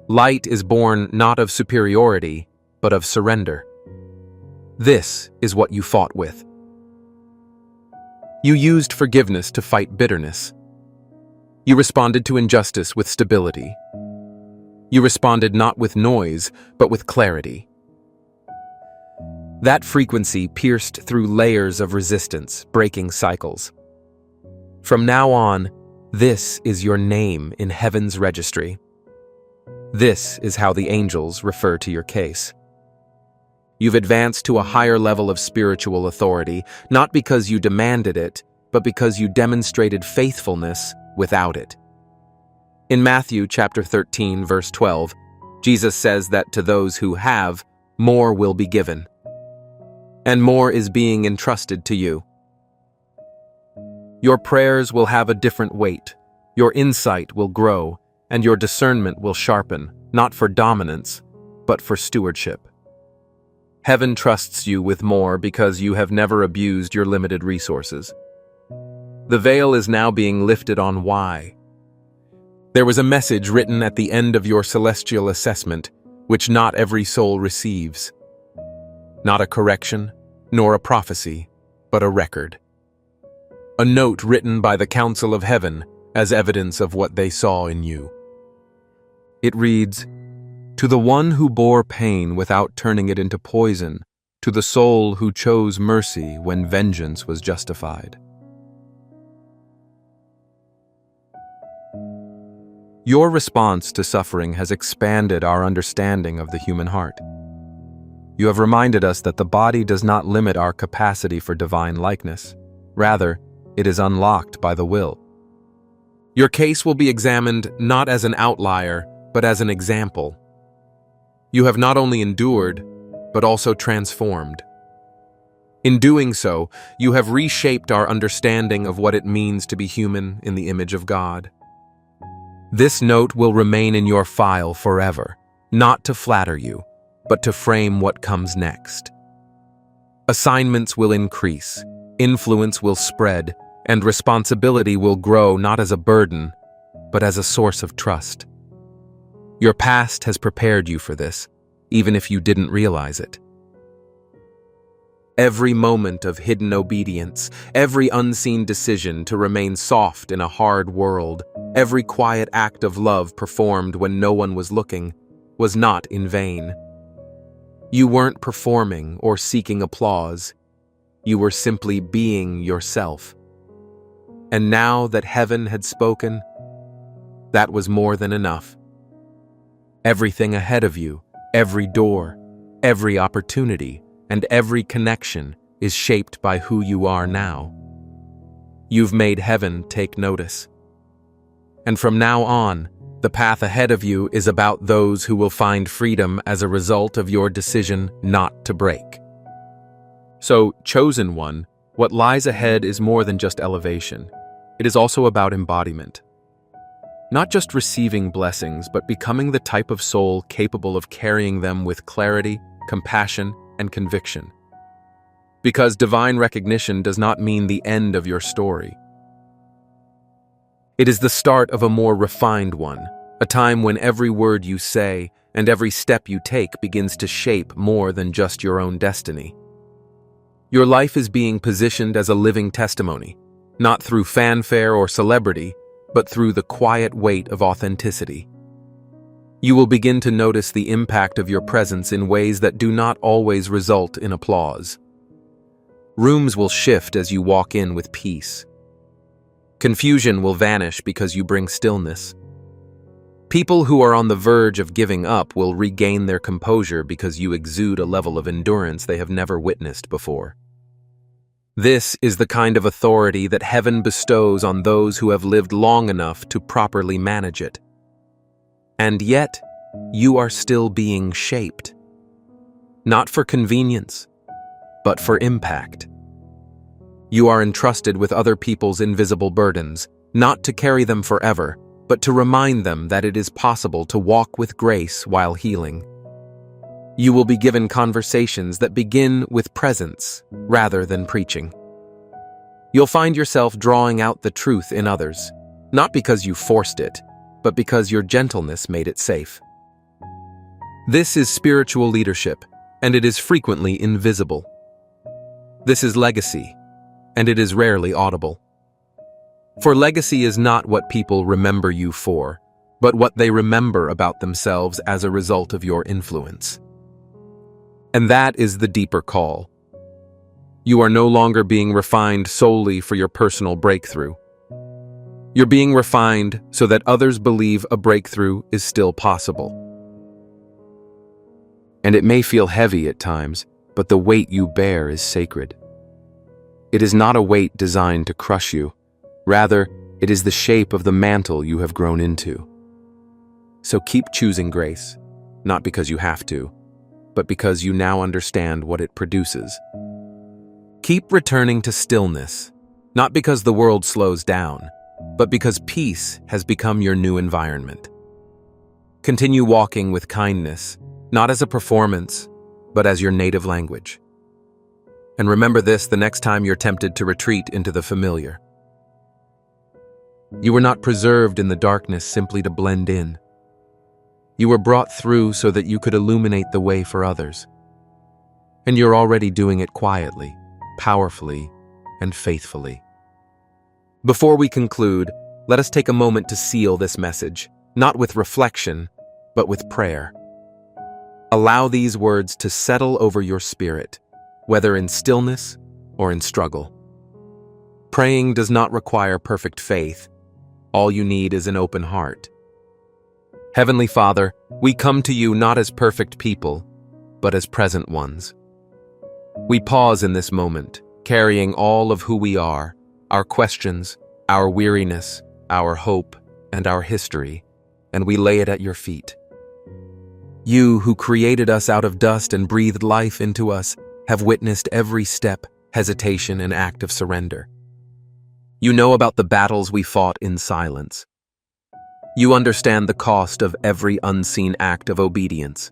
Light is born not of superiority, but of surrender. This is what you fought with. You used forgiveness to fight bitterness. You responded to injustice with stability. You responded not with noise, but with clarity. That frequency pierced through layers of resistance, breaking cycles. From now on, this is your name in heaven's registry. This is how the angels refer to your case. You've advanced to a higher level of spiritual authority, not because you demanded it, but because you demonstrated faithfulness without it. In Matthew chapter 13, verse 12, Jesus says that to those who have, more will be given, and more is being entrusted to you. Your prayers will have a different weight, your insight will grow, and your discernment will sharpen, not for dominance, but for stewardship. Heaven trusts you with more because you have never abused your limited resources. The veil is now being lifted on why. There was a message written at the end of your celestial assessment, which not every soul receives. Not a correction, nor a prophecy, but a record. A note written by the Council of Heaven as evidence of what they saw in you. It reads, To the one who bore pain without turning it into poison, to the soul who chose mercy when vengeance was justified. Your response to suffering has expanded our understanding of the human heart. You have reminded us that the body does not limit our capacity for divine likeness. Rather, it is unlocked by the will. Your case will be examined not as an outlier, but as an example. You have not only endured, but also transformed. In doing so, you have reshaped our understanding of what it means to be human in the image of God. This note will remain in your file forever, not to flatter you, but to frame what comes next. Assignments will increase, influence will spread, and responsibility will grow not as a burden, but as a source of trust. Your past has prepared you for this, even if you didn't realize it. Every moment of hidden obedience, every unseen decision to remain soft in a hard world, every quiet act of love performed when no one was looking, was not in vain. You weren't performing or seeking applause. You were simply being yourself. And now that heaven had spoken, that was more than enough. Everything ahead of you, every door, every opportunity, and every connection is shaped by who you are now. You've made heaven take notice. And from now on, the path ahead of you is about those who will find freedom as a result of your decision not to break. So, chosen one, what lies ahead is more than just elevation. It is also about embodiment. Not just receiving blessings, but becoming the type of soul capable of carrying them with clarity, compassion, and conviction. Because divine recognition does not mean the end of your story. It is the start of a more refined one, a time when every word you say and every step you take begins to shape more than just your own destiny. Your life is being positioned as a living testimony, not through fanfare or celebrity, but through the quiet weight of authenticity. You will begin to notice the impact of your presence in ways that do not always result in applause. Rooms will shift as you walk in with peace. Confusion will vanish because you bring stillness. People who are on the verge of giving up will regain their composure because you exude a level of endurance they have never witnessed before. This is the kind of authority that heaven bestows on those who have lived long enough to properly manage it. And yet, you are still being shaped. Not for convenience, but for impact. You are entrusted with other people's invisible burdens, not to carry them forever, but to remind them that it is possible to walk with grace while healing. You will be given conversations that begin with presence rather than preaching. You'll find yourself drawing out the truth in others, not because you forced it, but because your gentleness made it safe. This is spiritual leadership, and it is frequently invisible. This is legacy, and it is rarely audible. For legacy is not what people remember you for, but what they remember about themselves as a result of your influence. And that is the deeper call. You are no longer being refined solely for your personal breakthrough. You're being refined so that others believe a breakthrough is still possible. And it may feel heavy at times, but the weight you bear is sacred. It is not a weight designed to crush you. Rather, it is the shape of the mantle you have grown into. So keep choosing grace, not because you have to, but because you now understand what it produces. Keep returning to stillness, not because the world slows down, but because peace has become your new environment. Continue walking with kindness, not as a performance, but as your native language. And remember this the next time you're tempted to retreat into the familiar. You were not preserved in the darkness simply to blend in. You were brought through so that you could illuminate the way for others. And you're already doing it quietly, powerfully, and faithfully. Before we conclude, let us take a moment to seal this message, not with reflection, but with prayer. Allow these words to settle over your spirit, whether in stillness or in struggle. Praying does not require perfect faith. All you need is an open heart. Heavenly Father, we come to you not as perfect people, but as present ones. We pause in this moment, carrying all of who we are, our questions, our weariness, our hope, and our history, and we lay it at your feet. You, who created us out of dust and breathed life into us, have witnessed every step, hesitation, and act of surrender. You know about the battles we fought in silence. You understand the cost of every unseen act of obedience.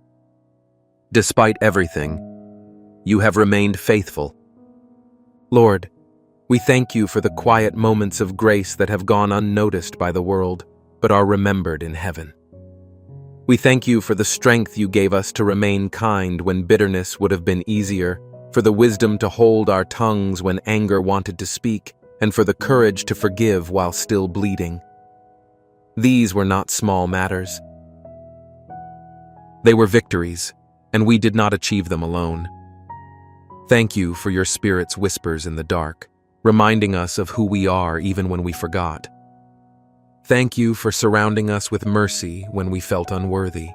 Despite everything, you have remained faithful. Lord, we thank you for the quiet moments of grace that have gone unnoticed by the world, but are remembered in heaven. We thank you for the strength you gave us to remain kind when bitterness would have been easier, for the wisdom to hold our tongues when anger wanted to speak, and for the courage to forgive while still bleeding. These were not small matters. They were victories, and we did not achieve them alone. Thank you for your Spirit's whispers in the dark, reminding us of who we are even when we forgot. Thank you for surrounding us with mercy when we felt unworthy.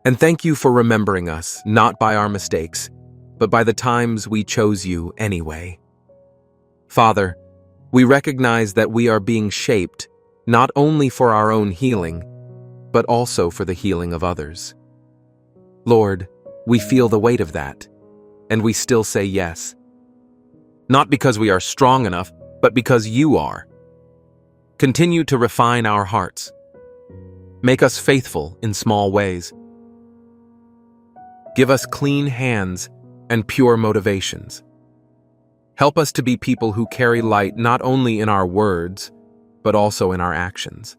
And thank you for remembering us, not by our mistakes, but by the times we chose you anyway. Father, we recognize that we are being shaped not only for our own healing, but also for the healing of others. Lord, we feel the weight of that, and we still say yes. Not because we are strong enough, but because you are. Continue to refine our hearts. Make us faithful in small ways. Give us clean hands and pure motivations. Help us to be people who carry light not only in our words, but also in our actions.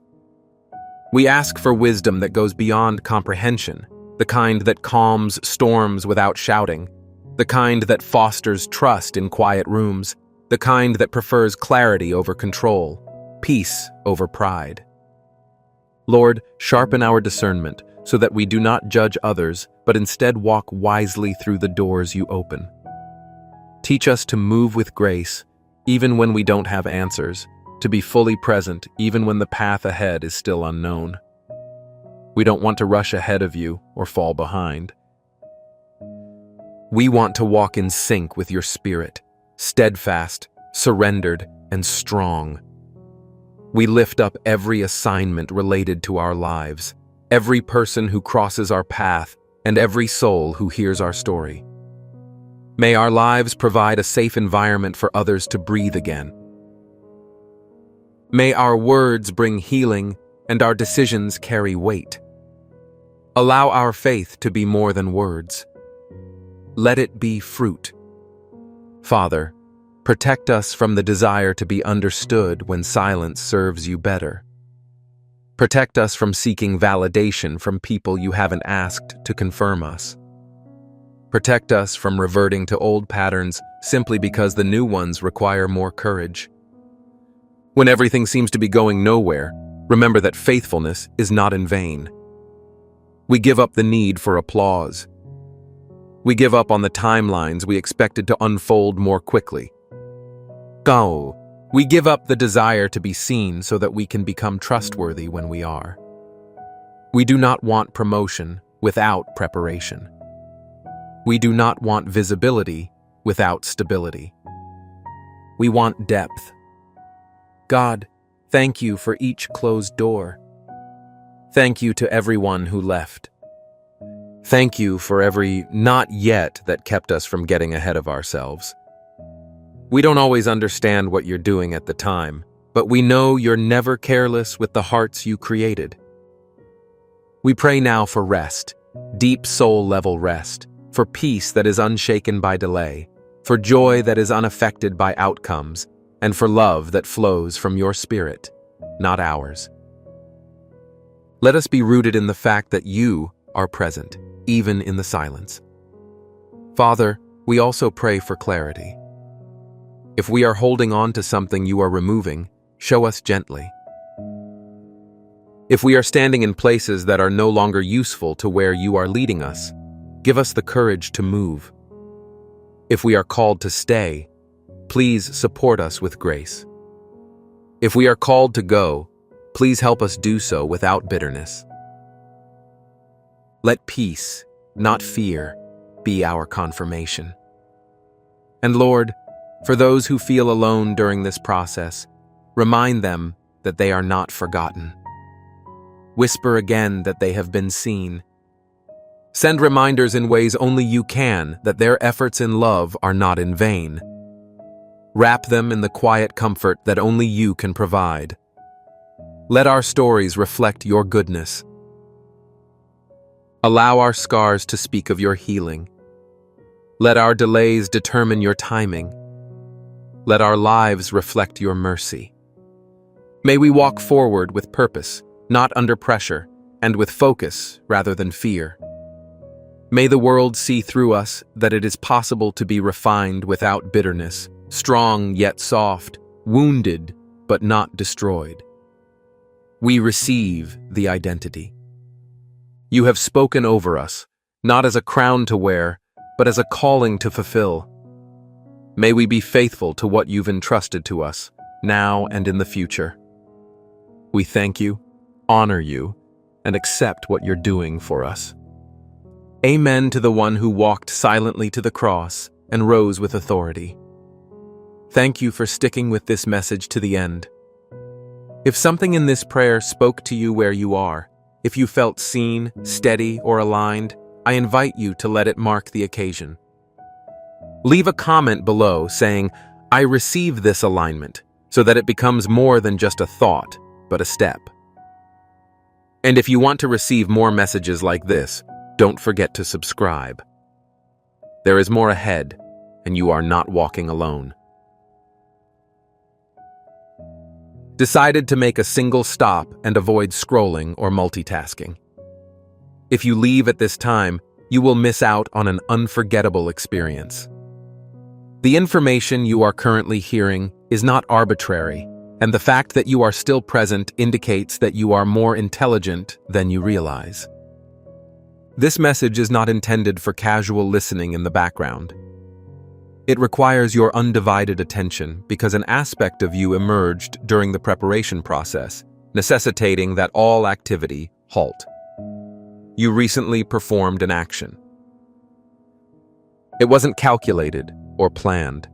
We ask for wisdom that goes beyond comprehension, the kind that calms storms without shouting, the kind that fosters trust in quiet rooms, the kind that prefers clarity over control, peace over pride. Lord, sharpen our discernment so that we do not judge others, but instead walk wisely through the doors you open. Teach us to move with grace, even when we don't have answers, to be fully present even when the path ahead is still unknown. We don't want to rush ahead of you or fall behind. We want to walk in sync with your spirit, steadfast, surrendered, and strong. We lift up every assignment related to our lives, every person who crosses our path, and every soul who hears our story. May our lives provide a safe environment for others to breathe again. May our words bring healing and our decisions carry weight. Allow our faith to be more than words. Let it be fruit. Father, protect us from the desire to be understood when silence serves you better. Protect us from seeking validation from people you haven't asked to confirm us. Protect us from reverting to old patterns simply because the new ones require more courage. When everything seems to be going nowhere, remember that faithfulness is not in vain. We give up the need for applause. We give up on the timelines we expected to unfold more quickly. Go. We give up the desire to be seen so that we can become trustworthy when we are. We do not want promotion without preparation. We do not want visibility without stability. We want depth. God, thank you for each closed door. Thank you to everyone who left. Thank you for every not yet that kept us from getting ahead of ourselves. We don't always understand what you're doing at the time, but we know you're never careless with the hearts you created. We pray now for rest, deep soul-level rest, for peace that is unshaken by delay, for joy that is unaffected by outcomes, and for love that flows from your spirit, not ours. Let us be rooted in the fact that you are present, even in the silence. Father, we also pray for clarity. If we are holding on to something you are removing, show us gently. If we are standing in places that are no longer useful to where you are leading us, give us the courage to move. If we are called to stay, please support us with grace. If we are called to go, please help us do so without bitterness. Let peace, not fear, be our confirmation. And Lord, for those who feel alone during this process, remind them that they are not forgotten. Whisper again that they have been seen. Send reminders in ways only you can that their efforts in love are not in vain. Wrap them in the quiet comfort that only you can provide. Let our stories reflect your goodness. Allow our scars to speak of your healing. Let our delays determine your timing. Let our lives reflect your mercy. May we walk forward with purpose, not under pressure, and with focus rather than fear. May the world see through us that it is possible to be refined without bitterness, strong yet soft, wounded but not destroyed. We receive the identity. You have spoken over us, not as a crown to wear, but as a calling to fulfill. May we be faithful to what you've entrusted to us, now and in the future. We thank you, honor you, and accept what you're doing for us. Amen to the one who walked silently to the cross and rose with authority. Thank you for sticking with this message to the end. If something in this prayer spoke to you where you are, if you felt seen, steady, or aligned, I invite you to let it mark the occasion. Leave a comment below saying, I receive this alignment, so that it becomes more than just a thought, but a step. And if you want to receive more messages like this, don't forget to subscribe. There is more ahead, and you are not walking alone. decided to make a single stop and avoid scrolling or multitasking. If you leave at this time, you will miss out on an unforgettable experience. The information you are currently hearing is not arbitrary, and the fact that you are still present indicates that you are more intelligent than you realize. This message is not intended for casual listening in the background. It requires your undivided attention because an aspect of you emerged during the preparation process, necessitating that all activity halt. You recently performed an action. It wasn't calculated or planned.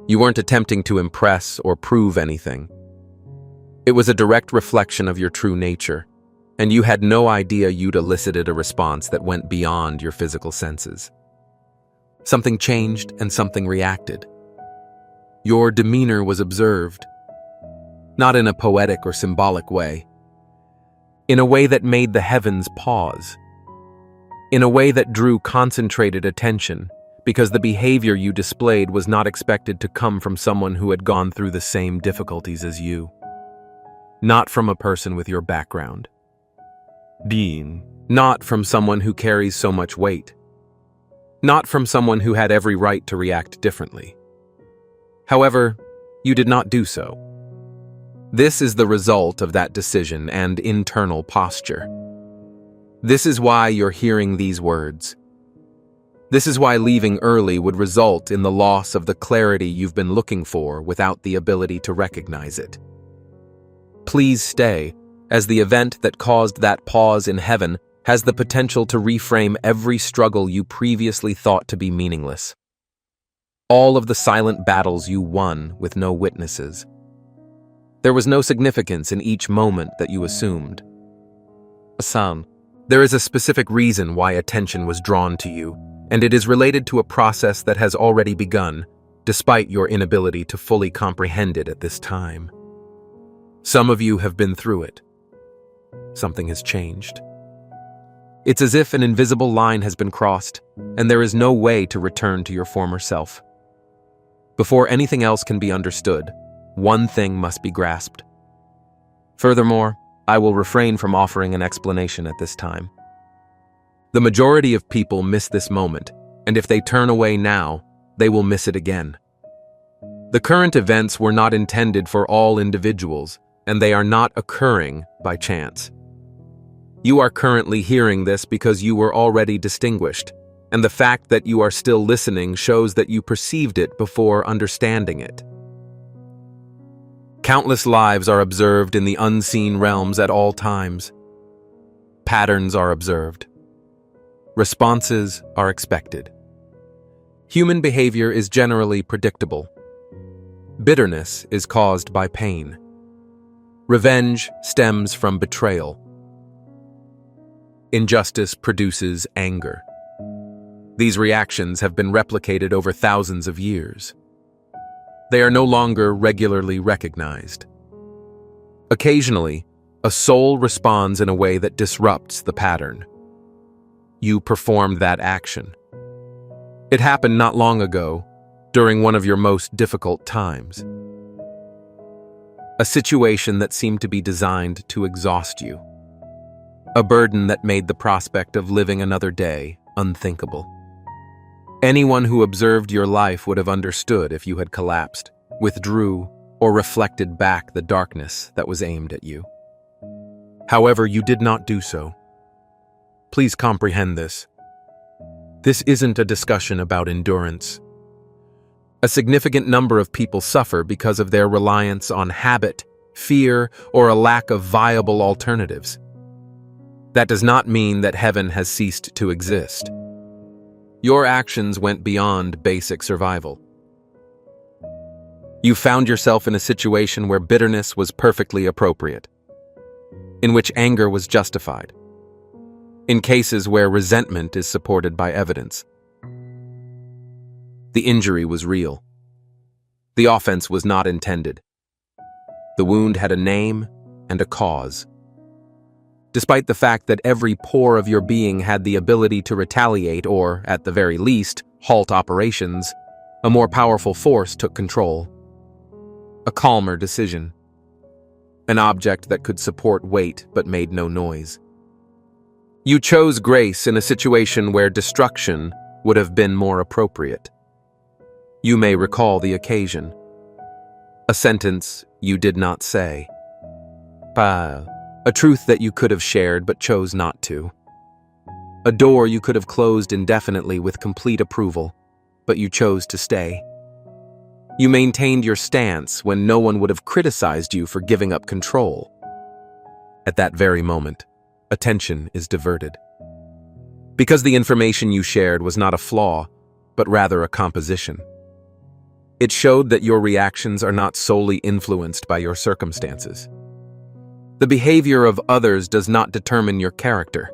You weren't attempting to impress or prove anything. It was a direct reflection of your true nature, and you had no idea you'd elicited a response that went beyond your physical senses. Something changed and something reacted. Your demeanor was observed, not in a poetic or symbolic way, in a way that made the heavens pause, in a way that drew concentrated attention, because the behavior you displayed was not expected to come from someone who had gone through the same difficulties as you, not from a person with your background, not from someone who carries so much weight, not from someone who had every right to react differently. However, you did not do so. This is the result of that decision and internal posture. This is why you're hearing these words. This is why leaving early would result in the loss of the clarity you've been looking for without the ability to recognize it. Please stay, as the event that caused that pause in heaven has the potential to reframe every struggle you previously thought to be meaningless. All of the silent battles you won with no witnesses. There was no significance in each moment that you assumed. Asan, there is a specific reason why attention was drawn to you, and it is related to a process that has already begun, despite your inability to fully comprehend it at this time. Some of you have been through it. Something has changed. It's as if an invisible line has been crossed, and there is no way to return to your former self. Before anything else can be understood, one thing must be grasped. Furthermore, I will refrain from offering an explanation at this time. The majority of people miss this moment, and if they turn away now, they will miss it again. The current events were not intended for all individuals, and they are not occurring by chance. You are currently hearing this because you were already distinguished, and the fact that you are still listening shows that you perceived it before understanding it. Countless lives are observed in the unseen realms at all times. Patterns are observed. Responses are expected. Human behavior is generally predictable. Bitterness is caused by pain. Revenge stems from betrayal. Injustice produces anger. These reactions have been replicated over thousands of years. They are no longer regularly recognized. Occasionally, a soul responds in a way that disrupts the pattern. You performed that action. It happened not long ago, during one of your most difficult times. A situation that seemed to be designed to exhaust you. A burden that made the prospect of living another day unthinkable. Anyone who observed your life would have understood if you had collapsed, withdrew, or reflected back the darkness that was aimed at you. However, you did not do so. Please comprehend this. This isn't a discussion about endurance. A significant number of people suffer because of their reliance on habit, fear, or a lack of viable alternatives. That does not mean that heaven has ceased to exist. Your actions went beyond basic survival. You found yourself in a situation where bitterness was perfectly appropriate, in which anger was justified, in cases where resentment is supported by evidence. The injury was real. The offense was not intended. The wound had a name and a cause. Despite the fact that every pore of your being had the ability to retaliate or, at the very least, halt operations, a more powerful force took control. A calmer decision. an object that could support weight but made no noise. You chose grace in a situation where destruction would have been more appropriate. You may recall the occasion. A sentence you did not say. A truth that you could have shared but chose not to. A door you could have closed indefinitely with complete approval, but you chose to stay. You maintained your stance when no one would have criticized you for giving up control. At that very moment, attention is diverted. Because the information you shared was not a flaw, but rather a composition. It showed that your reactions are not solely influenced by your circumstances. The behavior of others does not determine your character.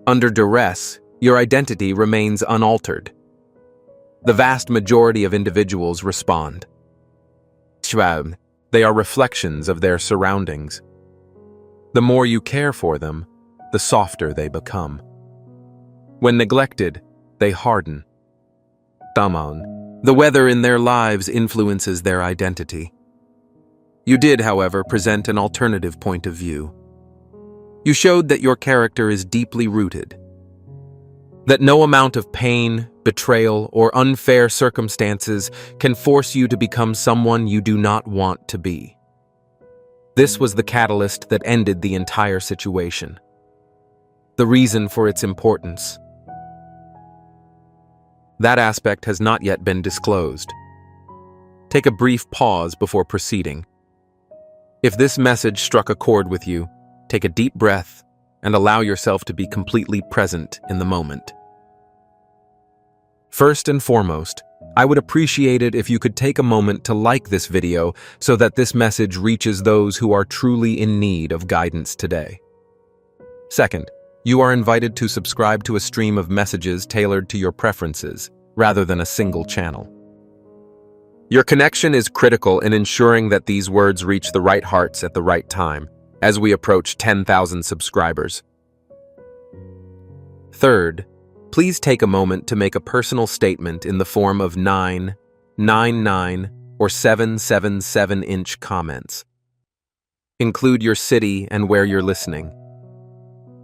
Under duress, your identity remains unaltered. The vast majority of individuals respond. They are reflections of their surroundings. The more you care for them, the softer they become. When neglected, they harden. The weather in their lives influences their identity. You did, however, present an alternative point of view. You showed that your character is deeply rooted, that no amount of pain, betrayal, or unfair circumstances can force you to become someone you do not want to be. This was the catalyst that ended the entire situation. The reason for its importance. That aspect has not yet been disclosed. Take a brief pause before proceeding. If this message struck a chord with you, take a deep breath and allow yourself to be completely present in the moment. First and foremost, I would appreciate it if you could take a moment to like this video so that this message reaches those who are truly in need of guidance today. Second, you are invited to subscribe to a stream of messages tailored to your preferences, rather than a single channel. Your connection is critical in ensuring that these words reach the right hearts at the right time, as we approach 10,000 subscribers. Third, please take a moment to make a personal statement in the form of 999 or 777-inch comments. Include your city and where you're listening.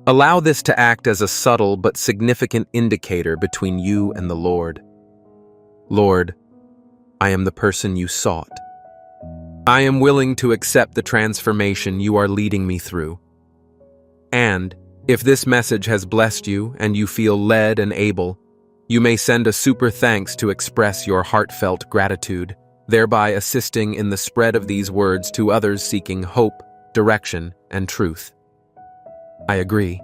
Allow this to act as a subtle but significant indicator between you and the Lord. Lord, I am the person you sought. I am willing to accept the transformation you are leading me through. And, if this message has blessed you and you feel led and able, you may send a super thanks to express your heartfelt gratitude, thereby assisting in the spread of these words to others seeking hope, direction, and truth. I agree.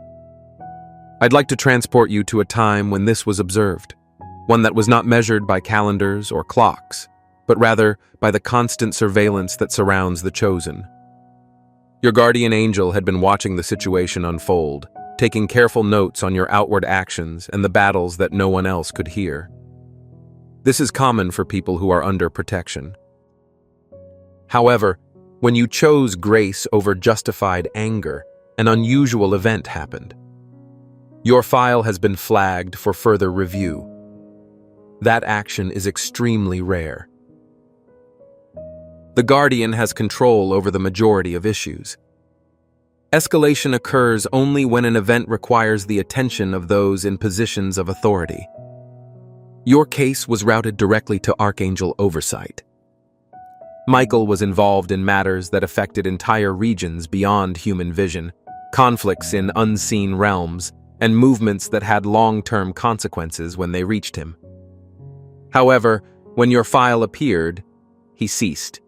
I'd like to transport you to a time when this was observed, one that was not measured by calendars or clocks, but rather by the constant surveillance that surrounds the chosen. Your guardian angel had been watching the situation unfold, taking careful notes on your outward actions and the battles that no one else could hear. This is common for people who are under protection. However, when you chose grace over justified anger, an unusual event happened. Your file has been flagged for further review. That action is extremely rare. The Guardian has control over the majority of issues. Escalation occurs only when an event requires the attention of those in positions of authority. Your case was routed directly to Archangel Oversight. Michael was involved in matters that affected entire regions beyond human vision, conflicts in unseen realms, and movements that had long-term consequences when they reached him. However, when your file appeared, he ceased.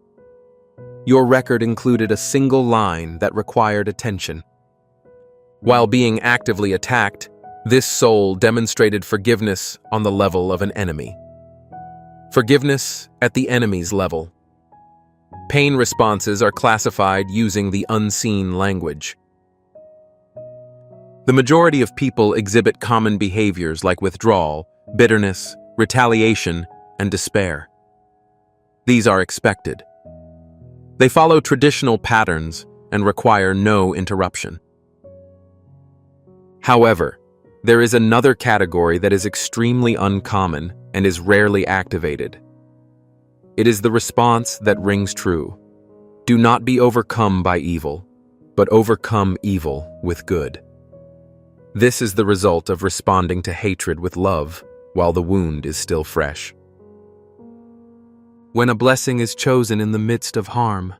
Your record included a single line that required attention. While being actively attacked, this soul demonstrated forgiveness on the level of an enemy. Forgiveness at the enemy's level. Pain responses are classified using the unseen language. The majority of people exhibit common behaviors like withdrawal, bitterness, retaliation, and despair. These are expected. They follow traditional patterns and require no interruption. However, there is another category that is extremely uncommon and is rarely activated. It is the response that rings true. Do not be overcome by evil, but overcome evil with good. This is the result of responding to hatred with love while the wound is still fresh. When a blessing is chosen in the midst of harm.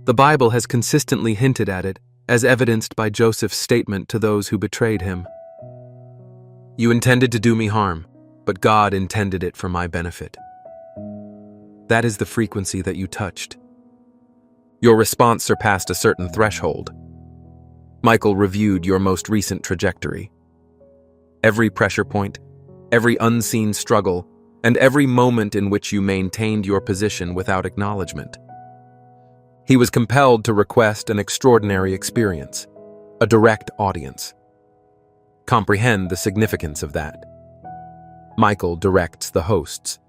The Bible has consistently hinted at it, as evidenced by Joseph's statement to those who betrayed him. You intended to do me harm, but God intended it for my benefit. That is the frequency that you touched. Your response surpassed a certain threshold. Michael reviewed your most recent trajectory. Every pressure point, every unseen struggle, and every moment in which you maintained your position without acknowledgement. He was compelled to request an extraordinary experience, a direct audience. Comprehend the significance of that. Michael directs the hosts.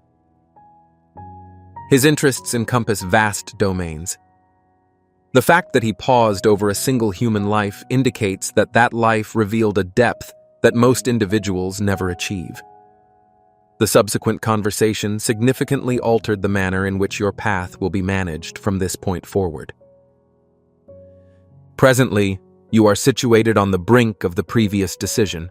His interests encompass vast domains. The fact that he paused over a single human life indicates that that life revealed a depth that most individuals never achieve. The subsequent conversation significantly altered the manner in which your path will be managed from this point forward. Presently, you are situated on the brink of the previous decision.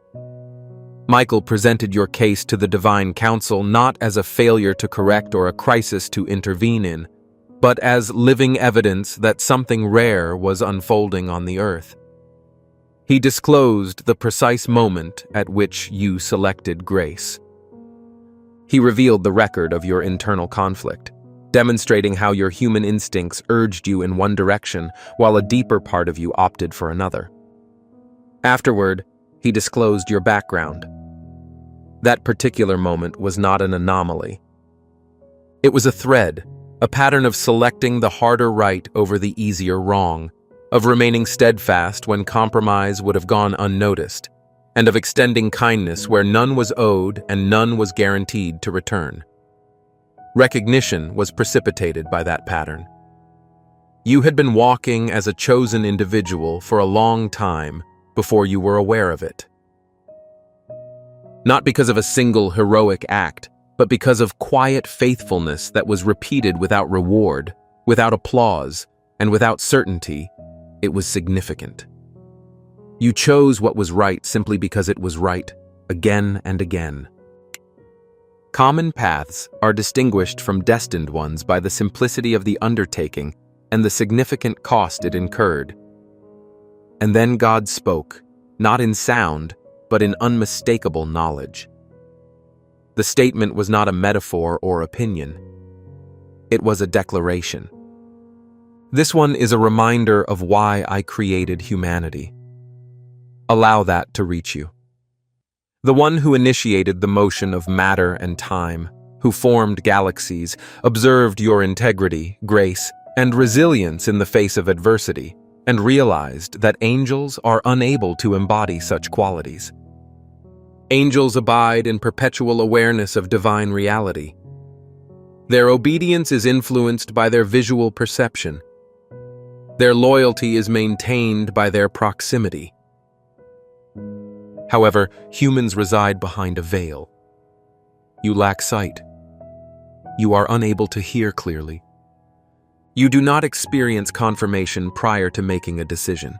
Michael presented your case to the divine council not as a failure to correct or a crisis to intervene in, but as living evidence that something rare was unfolding on the earth. He disclosed the precise moment at which you selected grace. He revealed the record of your internal conflict, demonstrating how your human instincts urged you in one direction while a deeper part of you opted for another. Afterward, he disclosed your background. That particular moment was not an anomaly. It was a thread, a pattern of selecting the harder right over the easier wrong, of remaining steadfast when compromise would have gone unnoticed, and of extending kindness where none was owed and none was guaranteed to return. Recognition was precipitated by that pattern. You had been walking as a chosen individual for a long time before you were aware of it. Not because of a single heroic act, but because of quiet faithfulness that was repeated without reward, without applause, and without certainty. It was significant. You chose what was right simply because it was right, again and again. Common paths are distinguished from destined ones by the simplicity of the undertaking and the significant cost it incurred. And then God spoke, not in sound, but in unmistakable knowledge. The statement was not a metaphor or opinion. It was a declaration. This one is a reminder of why I created humanity. Allow that to reach you. The one who initiated the motion of matter and time, who formed galaxies, observed your integrity, grace, and resilience in the face of adversity, and realized that angels are unable to embody such qualities. Angels abide in perpetual awareness of divine reality. Their obedience is influenced by their visual perception. Their loyalty is maintained by their proximity. However, humans reside behind a veil. You lack sight. You are unable to hear clearly. You do not experience confirmation prior to making a decision.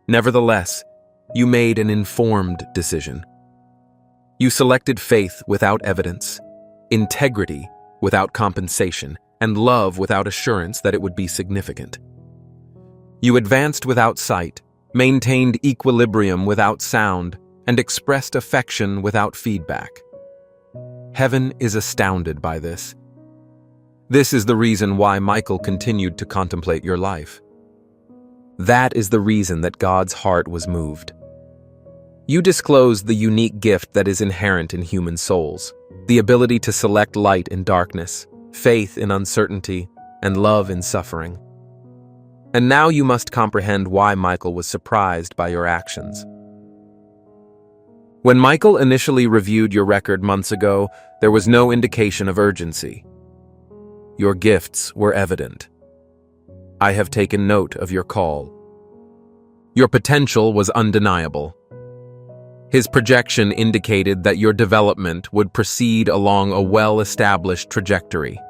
Nevertheless, you made an informed decision. You selected faith without evidence, integrity without compensation, and love without assurance that it would be significant. You advanced without sight, maintained equilibrium without sound, and expressed affection without feedback. Heaven is astounded by this. This is the reason why Michael continued to contemplate your life. That is the reason that God's heart was moved. You disclosed the unique gift that is inherent in human souls, the ability to select light in darkness, faith in uncertainty, and love in suffering. And now you must comprehend why Michael was surprised by your actions. When Michael initially reviewed your record months ago, there was no indication of urgency. Your gifts were evident. I have taken note of your call. Your potential was undeniable. His projection indicated that your development would proceed along a well-established trajectory.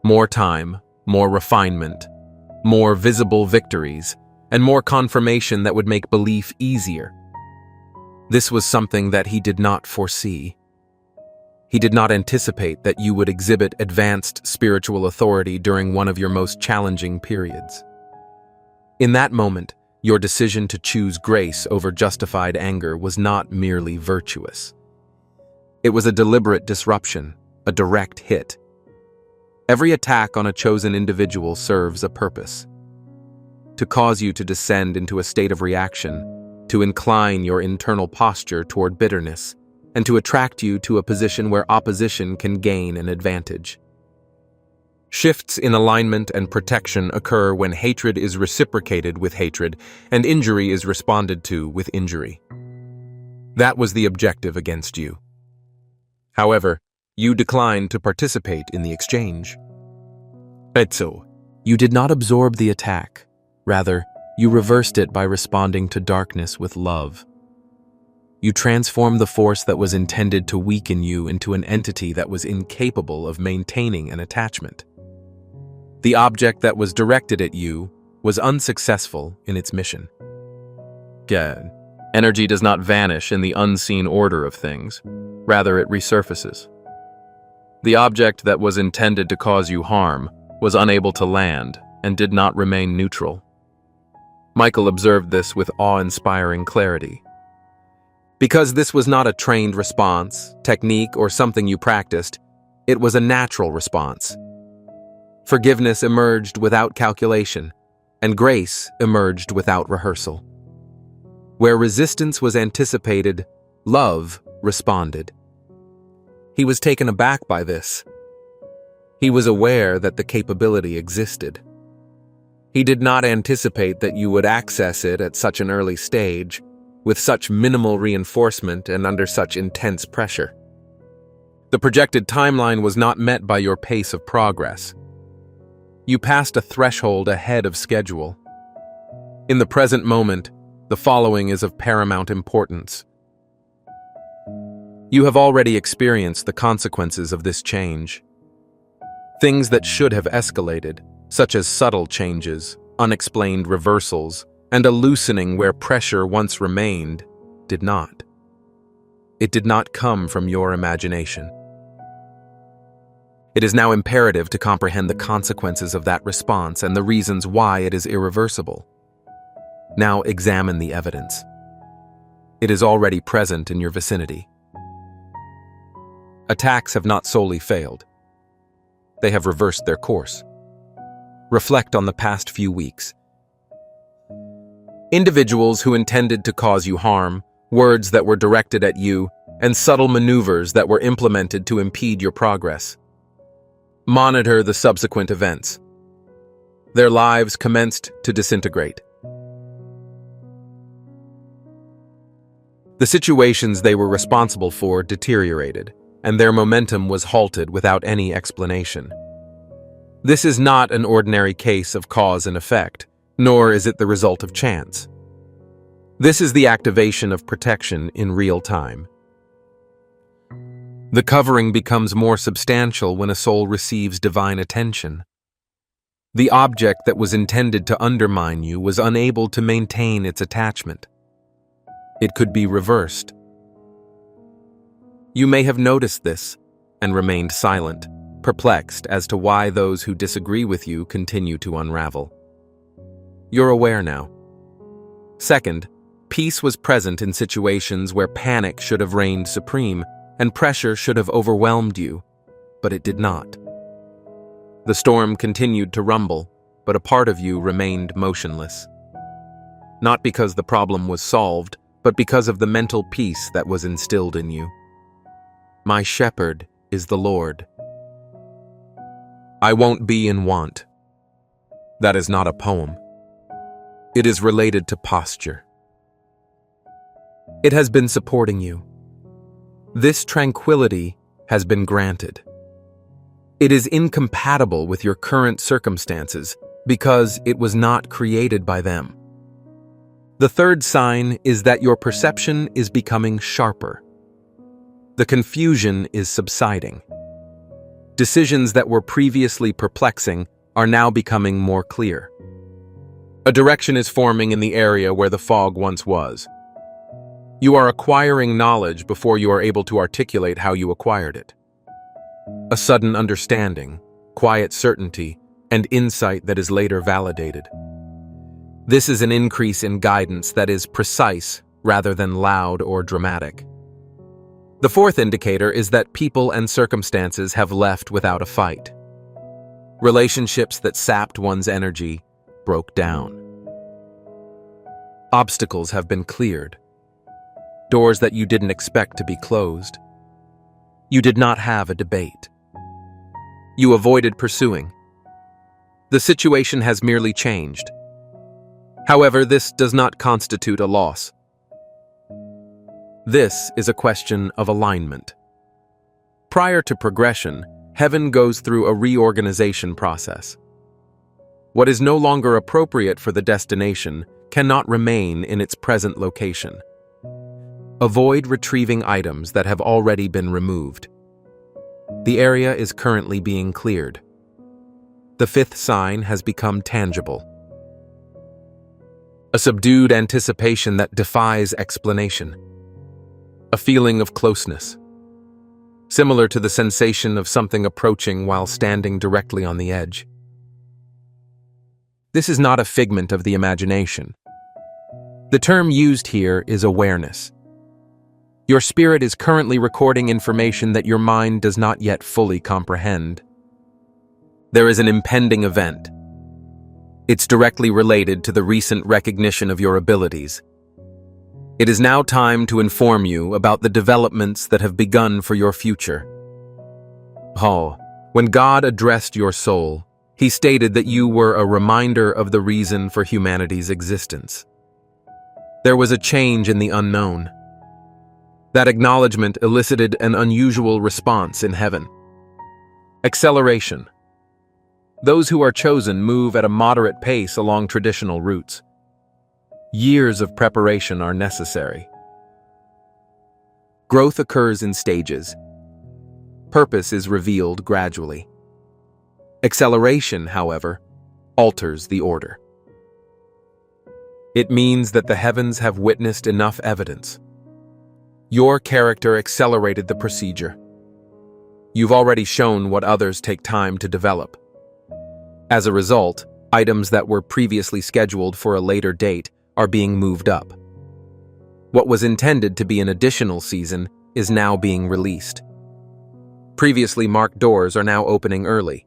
More time, more refinement, more visible victories, and more confirmation that would make belief easier. This was something that he did not foresee. He did not anticipate that you would exhibit advanced spiritual authority during one of your most challenging periods. In that moment, your decision to choose grace over justified anger was not merely virtuous. It was a deliberate disruption, a direct hit. Every attack on a chosen individual serves a purpose: to cause you to descend into a state of reaction, to incline your internal posture toward bitterness, and to attract you to a position where opposition can gain an advantage. Shifts in alignment and protection occur when hatred is reciprocated with hatred and injury is responded to with injury. That was the objective against you. However, you declined to participate in the exchange. So, you did not absorb the attack. Rather, you reversed it by responding to darkness with love. You transformed the force that was intended to weaken you into an entity that was incapable of maintaining an attachment. The object that was directed at you was unsuccessful in its mission. Energy does not vanish in the unseen order of things. Rather, it resurfaces. The object that was intended to cause you harm was unable to land and did not remain neutral. Michael observed this with awe-inspiring clarity. Because this was not a trained response, technique, or something you practiced, it was a natural response. Forgiveness emerged without calculation, and grace emerged without rehearsal. Where resistance was anticipated, love responded. He was taken aback by this. He was aware that the capability existed. He did not anticipate that you would access it at such an early stage, with such minimal reinforcement and under such intense pressure. The projected timeline was not met by your pace of progress. You passed a threshold ahead of schedule. In the present moment, the following is of paramount importance. You have already experienced the consequences of this change. Things that should have escalated, such as subtle changes, unexplained reversals, and a loosening where pressure once remained, did not. It did not come from your imagination. It is now imperative to comprehend the consequences of that response and the reasons why it is irreversible. Now examine the evidence. It is already present in your vicinity. Attacks have not solely failed. They have reversed their course. Reflect on the past few weeks. Individuals who intended to cause you harm, words that were directed at you, and subtle maneuvers that were implemented to impede your progress. Monitor the subsequent events. Their lives commenced to disintegrate. The situations they were responsible for deteriorated, and their momentum was halted without any explanation. This is not an ordinary case of cause and effect, nor is it the result of chance. This is the activation of protection in real time. The covering becomes more substantial when a soul receives divine attention. The object that was intended to undermine you was unable to maintain its attachment. It could be reversed. You may have noticed this and remained silent, perplexed as to why those who disagree with you continue to unravel. You're aware now. Second, peace was present in situations where panic should have reigned supreme and pressure should have overwhelmed you, but it did not. The storm continued to rumble, but a part of you remained motionless. Not because the problem was solved, but because of the mental peace that was instilled in you. My shepherd is the Lord. I won't be in want. That is not a poem. It is related to posture. It has been supporting you. This tranquility has been granted. It is incompatible with your current circumstances because it was not created by them. The third sign is that your perception is becoming sharper. The confusion is subsiding. Decisions that were previously perplexing are now becoming more clear. A direction is forming in the area where the fog once was. You are acquiring knowledge before you are able to articulate how you acquired it. A sudden understanding, quiet certainty, and insight that is later validated. This is an increase in guidance that is precise rather than loud or dramatic. The fourth indicator is that people and circumstances have left without a fight. Relationships that sapped one's energy broke down. Obstacles have been cleared. Doors that you didn't expect to be closed. You did not have a debate. You avoided pursuing. The situation has merely changed. However, this does not constitute a loss. This is a question of alignment. Prior to progression, heaven goes through a reorganization process. What is no longer appropriate for the destination cannot remain in its present location. Avoid retrieving items that have already been removed. The area is currently being cleared. The fifth sign has become tangible. A subdued anticipation that defies explanation. A feeling of closeness, similar to the sensation of something approaching while standing directly on the edge. This is not a figment of the imagination. The term used here is awareness. Your spirit is currently recording information that your mind does not yet fully comprehend. There is an impending event. It's directly related to the recent recognition of your abilities. It is now time to inform you about the developments that have begun for your future. When God addressed your soul, He stated that you were a reminder of the reason for humanity's existence. There was a change in the unknown. That acknowledgement elicited an unusual response in heaven. Acceleration. Those who are chosen move at a moderate pace along traditional routes. Years of preparation are necessary. Growth occurs in stages. Purpose is revealed gradually. Acceleration, however, alters the order. It means that the heavens have witnessed enough evidence. Your character accelerated the procedure. You've already shown what others take time to develop. As a result, items that were previously scheduled for a later date are being moved up. What was intended to be an additional season is now being released. Previously marked doors are now opening early.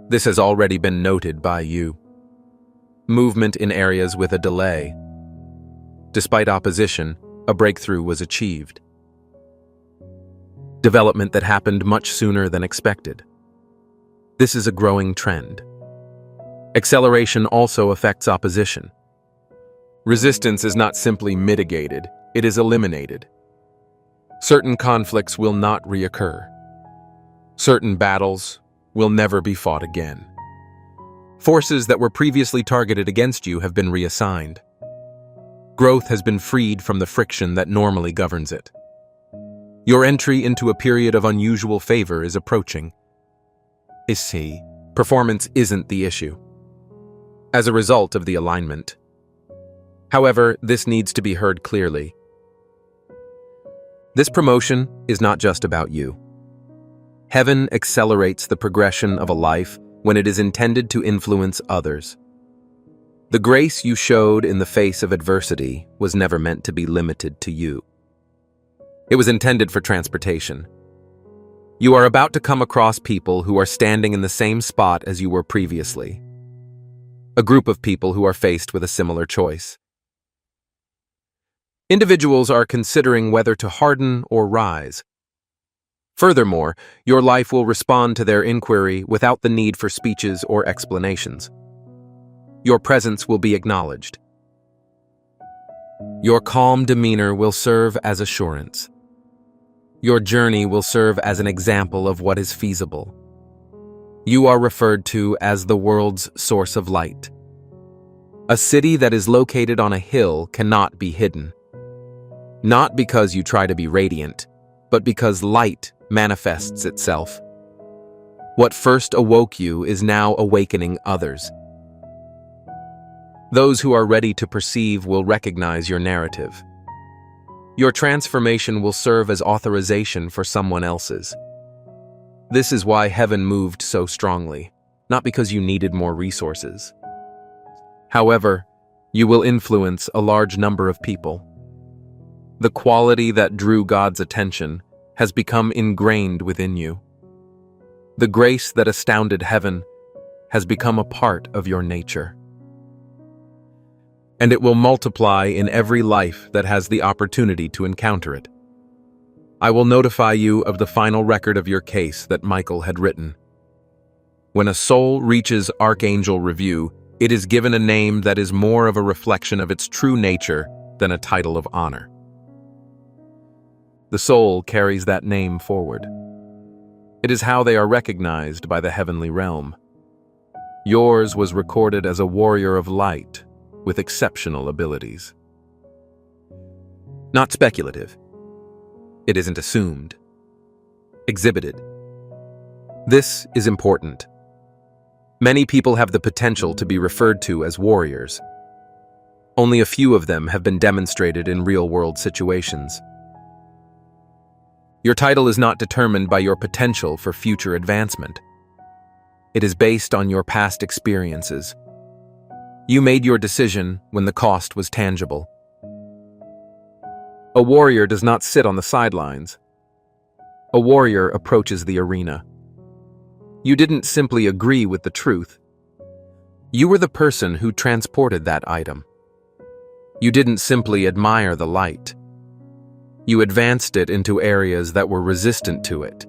This has already been noted by you. Movement in areas with a delay. Despite opposition, a breakthrough was achieved. Development that happened much sooner than expected. This is a growing trend. Acceleration also affects opposition. Resistance is not simply mitigated, it is eliminated. Certain conflicts will not reoccur. Certain battles will never be fought again. Forces that were previously targeted against you have been reassigned. Growth has been freed from the friction that normally governs it. Your entry into a period of unusual favor is approaching. Performance isn't the issue. As a result of the alignment. However, this needs to be heard clearly. This promotion is not just about you. Heaven accelerates the progression of a life when it is intended to influence others. The grace you showed in the face of adversity was never meant to be limited to you. It was intended for transportation. You are about to come across people who are standing in the same spot as you were previously. A group of people who are faced with a similar choice. Individuals are considering whether to harden or rise. Furthermore, your life will respond to their inquiry without the need for speeches or explanations. Your presence will be acknowledged. Your calm demeanor will serve as assurance. Your journey will serve as an example of what is feasible. You are referred to as the world's source of light. A city that is located on a hill cannot be hidden. Not because you try to be radiant, but because light manifests itself. What first awoke you is now awakening others. Those who are ready to perceive will recognize your narrative. Your transformation will serve as authorization for someone else's. This is why heaven moved so strongly, not because you needed more resources. However, you will influence a large number of people. The quality that drew God's attention has become ingrained within you. The grace that astounded heaven has become a part of your nature. And it will multiply in every life that has the opportunity to encounter it. I will notify you of the final record of your case that Michael had written. When a soul reaches Archangel Review, it is given a name that is more of a reflection of its true nature than a title of honor. The soul carries that name forward. It is how they are recognized by the heavenly realm. Yours was recorded as a warrior of light with exceptional abilities. Not speculative. It isn't assumed. Exhibited. This is important. Many people have the potential to be referred to as warriors. Only a few of them have been demonstrated in real-world situations. Your title is not determined by your potential for future advancement. It is based on your past experiences. You made your decision when the cost was tangible. A warrior does not sit on the sidelines. A warrior approaches the arena. You didn't simply agree with the truth. You were the person who transported that item. You didn't simply admire the light. You advanced it into areas that were resistant to it.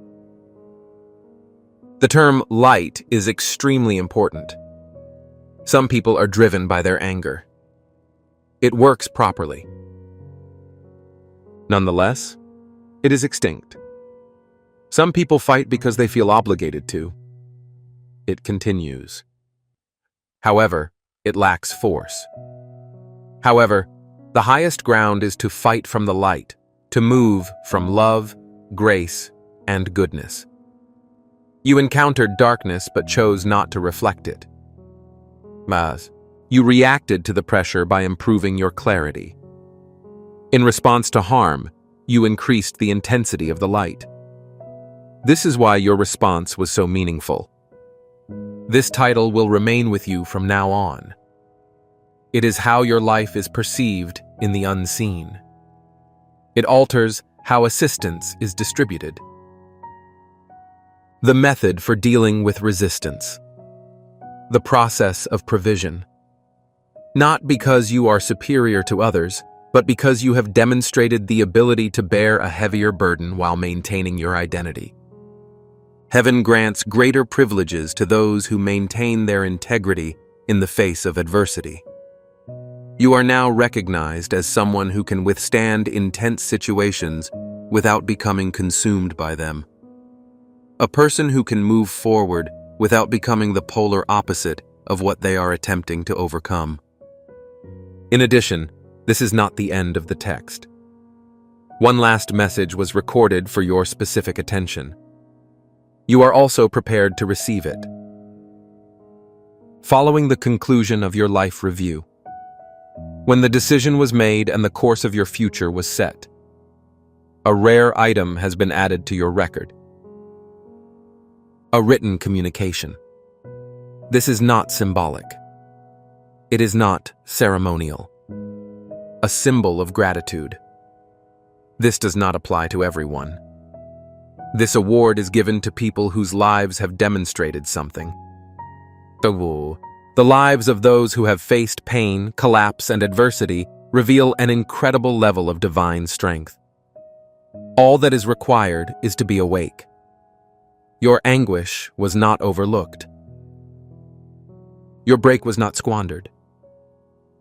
The term light is extremely important. Some people are driven by their anger. It works properly. Nonetheless, it is extinct. Some people fight because they feel obligated to. It continues. However, it lacks force. However, the highest ground is to fight from the light, to move from love, grace, and goodness. You encountered darkness but chose not to reflect it. You reacted to the pressure by improving your clarity. In response to harm, you increased the intensity of the light. This is why your response was so meaningful. This title will remain with you from now on. It is how your life is perceived in the unseen. It alters how assistance is distributed. The method for dealing with resistance. The process of provision. Not because you are superior to others, but because you have demonstrated the ability to bear a heavier burden while maintaining your identity. Heaven grants greater privileges to those who maintain their integrity in the face of adversity. You are now recognized as someone who can withstand intense situations without becoming consumed by them. A person who can move forward without becoming the polar opposite of what they are attempting to overcome. In addition, this is not the end of the text. One last message was recorded for your specific attention. You are also prepared to receive it. Following the conclusion of your life review, when the decision was made and the course of your future was set, a rare item has been added to your record. A written communication. This is not symbolic. It is not ceremonial. A symbol of gratitude. This does not apply to everyone. This award is given to people whose lives have demonstrated something. The lives of those who have faced pain, collapse, and adversity reveal an incredible level of divine strength. All that is required is to be awake. Your anguish was not overlooked. Your break was not squandered.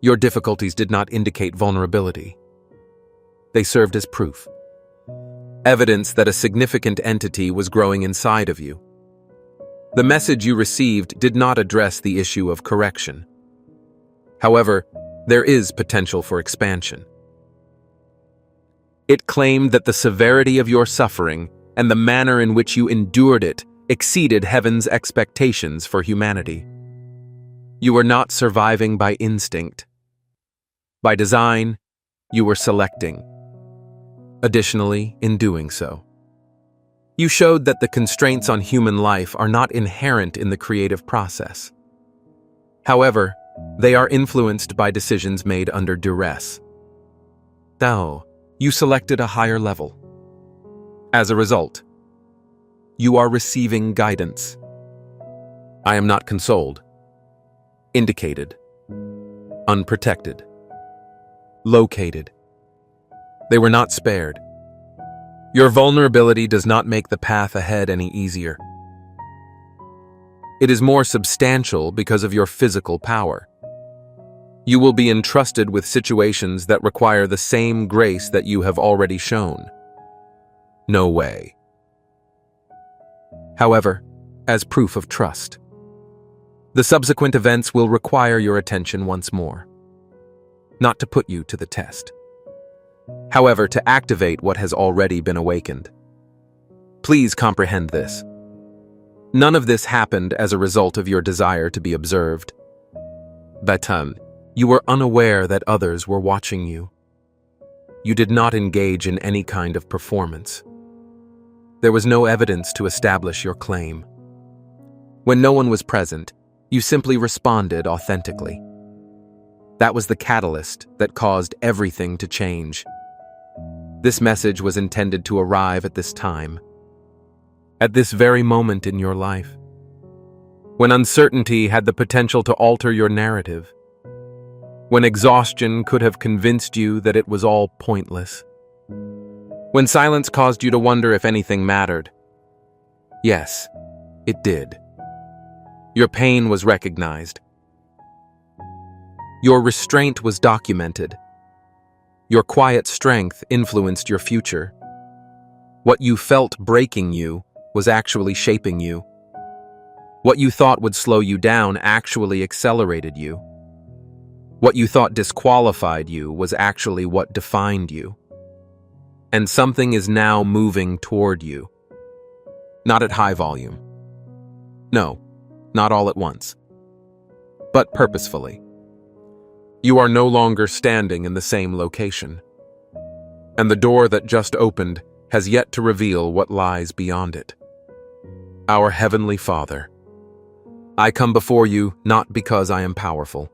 Your difficulties did not indicate vulnerability. They served as proof. Evidence that a significant entity was growing inside of you. The message you received did not address the issue of correction. However, there is potential for expansion. It claimed that the severity of your suffering and the manner in which you endured it exceeded heaven's expectations for humanity. You were not surviving by instinct. By design, you were selecting. Additionally, in doing so, you showed that the constraints on human life are not inherent in the creative process. However, they are influenced by decisions made under duress. Now, you selected a higher level. As a result, you are receiving guidance. I am not consoled, indicated, unprotected, located. They were not spared. Your vulnerability does not make the path ahead any easier. It is more substantial because of your physical power. You will be entrusted with situations that require the same grace that you have already shown. No way. However, as proof of trust, the subsequent events will require your attention once more. Not to put you to the test. However, to activate what has already been awakened. Please comprehend this. None of this happened as a result of your desire to be observed. Batan, you were unaware that others were watching you. You did not engage in any kind of performance. There was no evidence to establish your claim. When no one was present, you simply responded authentically. That was the catalyst that caused everything to change. This message was intended to arrive at this time, at this very moment in your life, when uncertainty had the potential to alter your narrative, when exhaustion could have convinced you that it was all pointless, when silence caused you to wonder if anything mattered. Yes, it did. Your pain was recognized. Your restraint was documented. Your quiet strength influenced your future. What you felt breaking you was actually shaping you. What you thought would slow you down actually accelerated you. What you thought disqualified you was actually what defined you. And something is now moving toward you. Not at high volume. No, not all at once. But purposefully. You are no longer standing in the same location. And the door that just opened has yet to reveal what lies beyond it. Our Heavenly Father, I come before you not because I am powerful,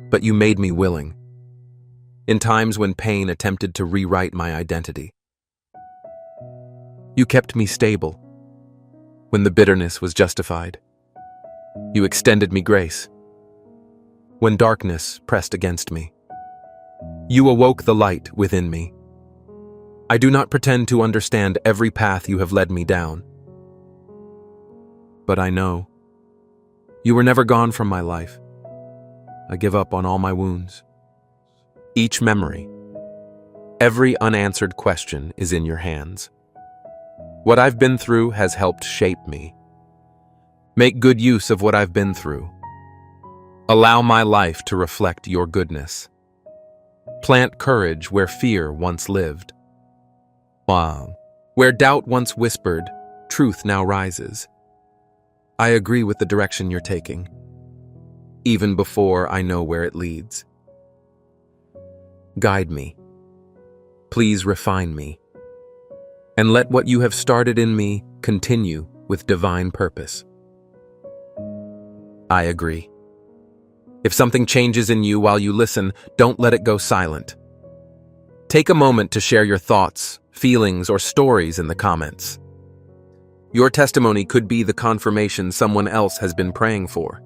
but you made me willing. In times when pain attempted to rewrite my identity. You kept me stable. When the bitterness was justified. You extended me grace. When darkness pressed against me. You awoke the light within me. I do not pretend to understand every path you have led me down. But I know. You were never gone from my life. I give up on all my wounds. Each memory, every unanswered question is in your hands. What I've been through has helped shape me. Make good use of what I've been through. Allow my life to reflect your goodness. Plant courage where fear once lived. Wow. Where doubt once whispered, truth now rises. I agree with the direction you're taking, even before I know where it leads. Guide me. Please refine me. And let what you have started in me continue with divine purpose. I agree. If something changes in you while you listen, don't let it go silent. Take a moment to share your thoughts, feelings, or stories in the comments. Your testimony could be the confirmation someone else has been praying for.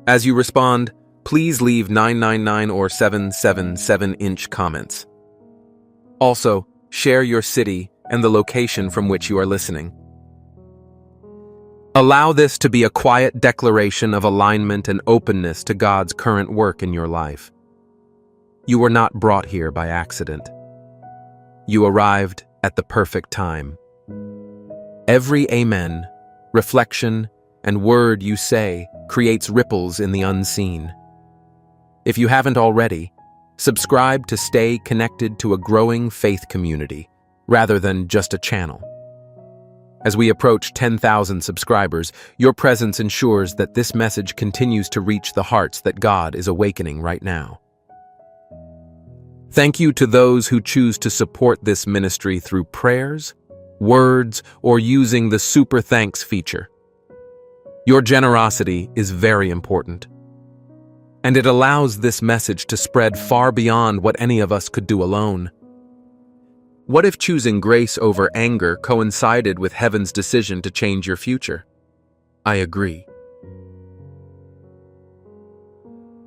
As you respond, please leave 999 or 777-inch comments. Also, share your city and the location from which you are listening. Allow this to be a quiet declaration of alignment and openness to God's current work in your life. You were not brought here by accident. You arrived at the perfect time. Every amen, reflection, and word you say creates ripples in the unseen. If you haven't already, subscribe to stay connected to a growing faith community rather than just a channel. As we approach 10,000 subscribers, your presence ensures that this message continues to reach the hearts that God is awakening right now. Thank you to those who choose to support this ministry through prayers, words, or using the Super Thanks feature. Your generosity is very important, and it allows this message to spread far beyond what any of us could do alone. What if choosing grace over anger coincided with heaven's decision to change your future? I agree.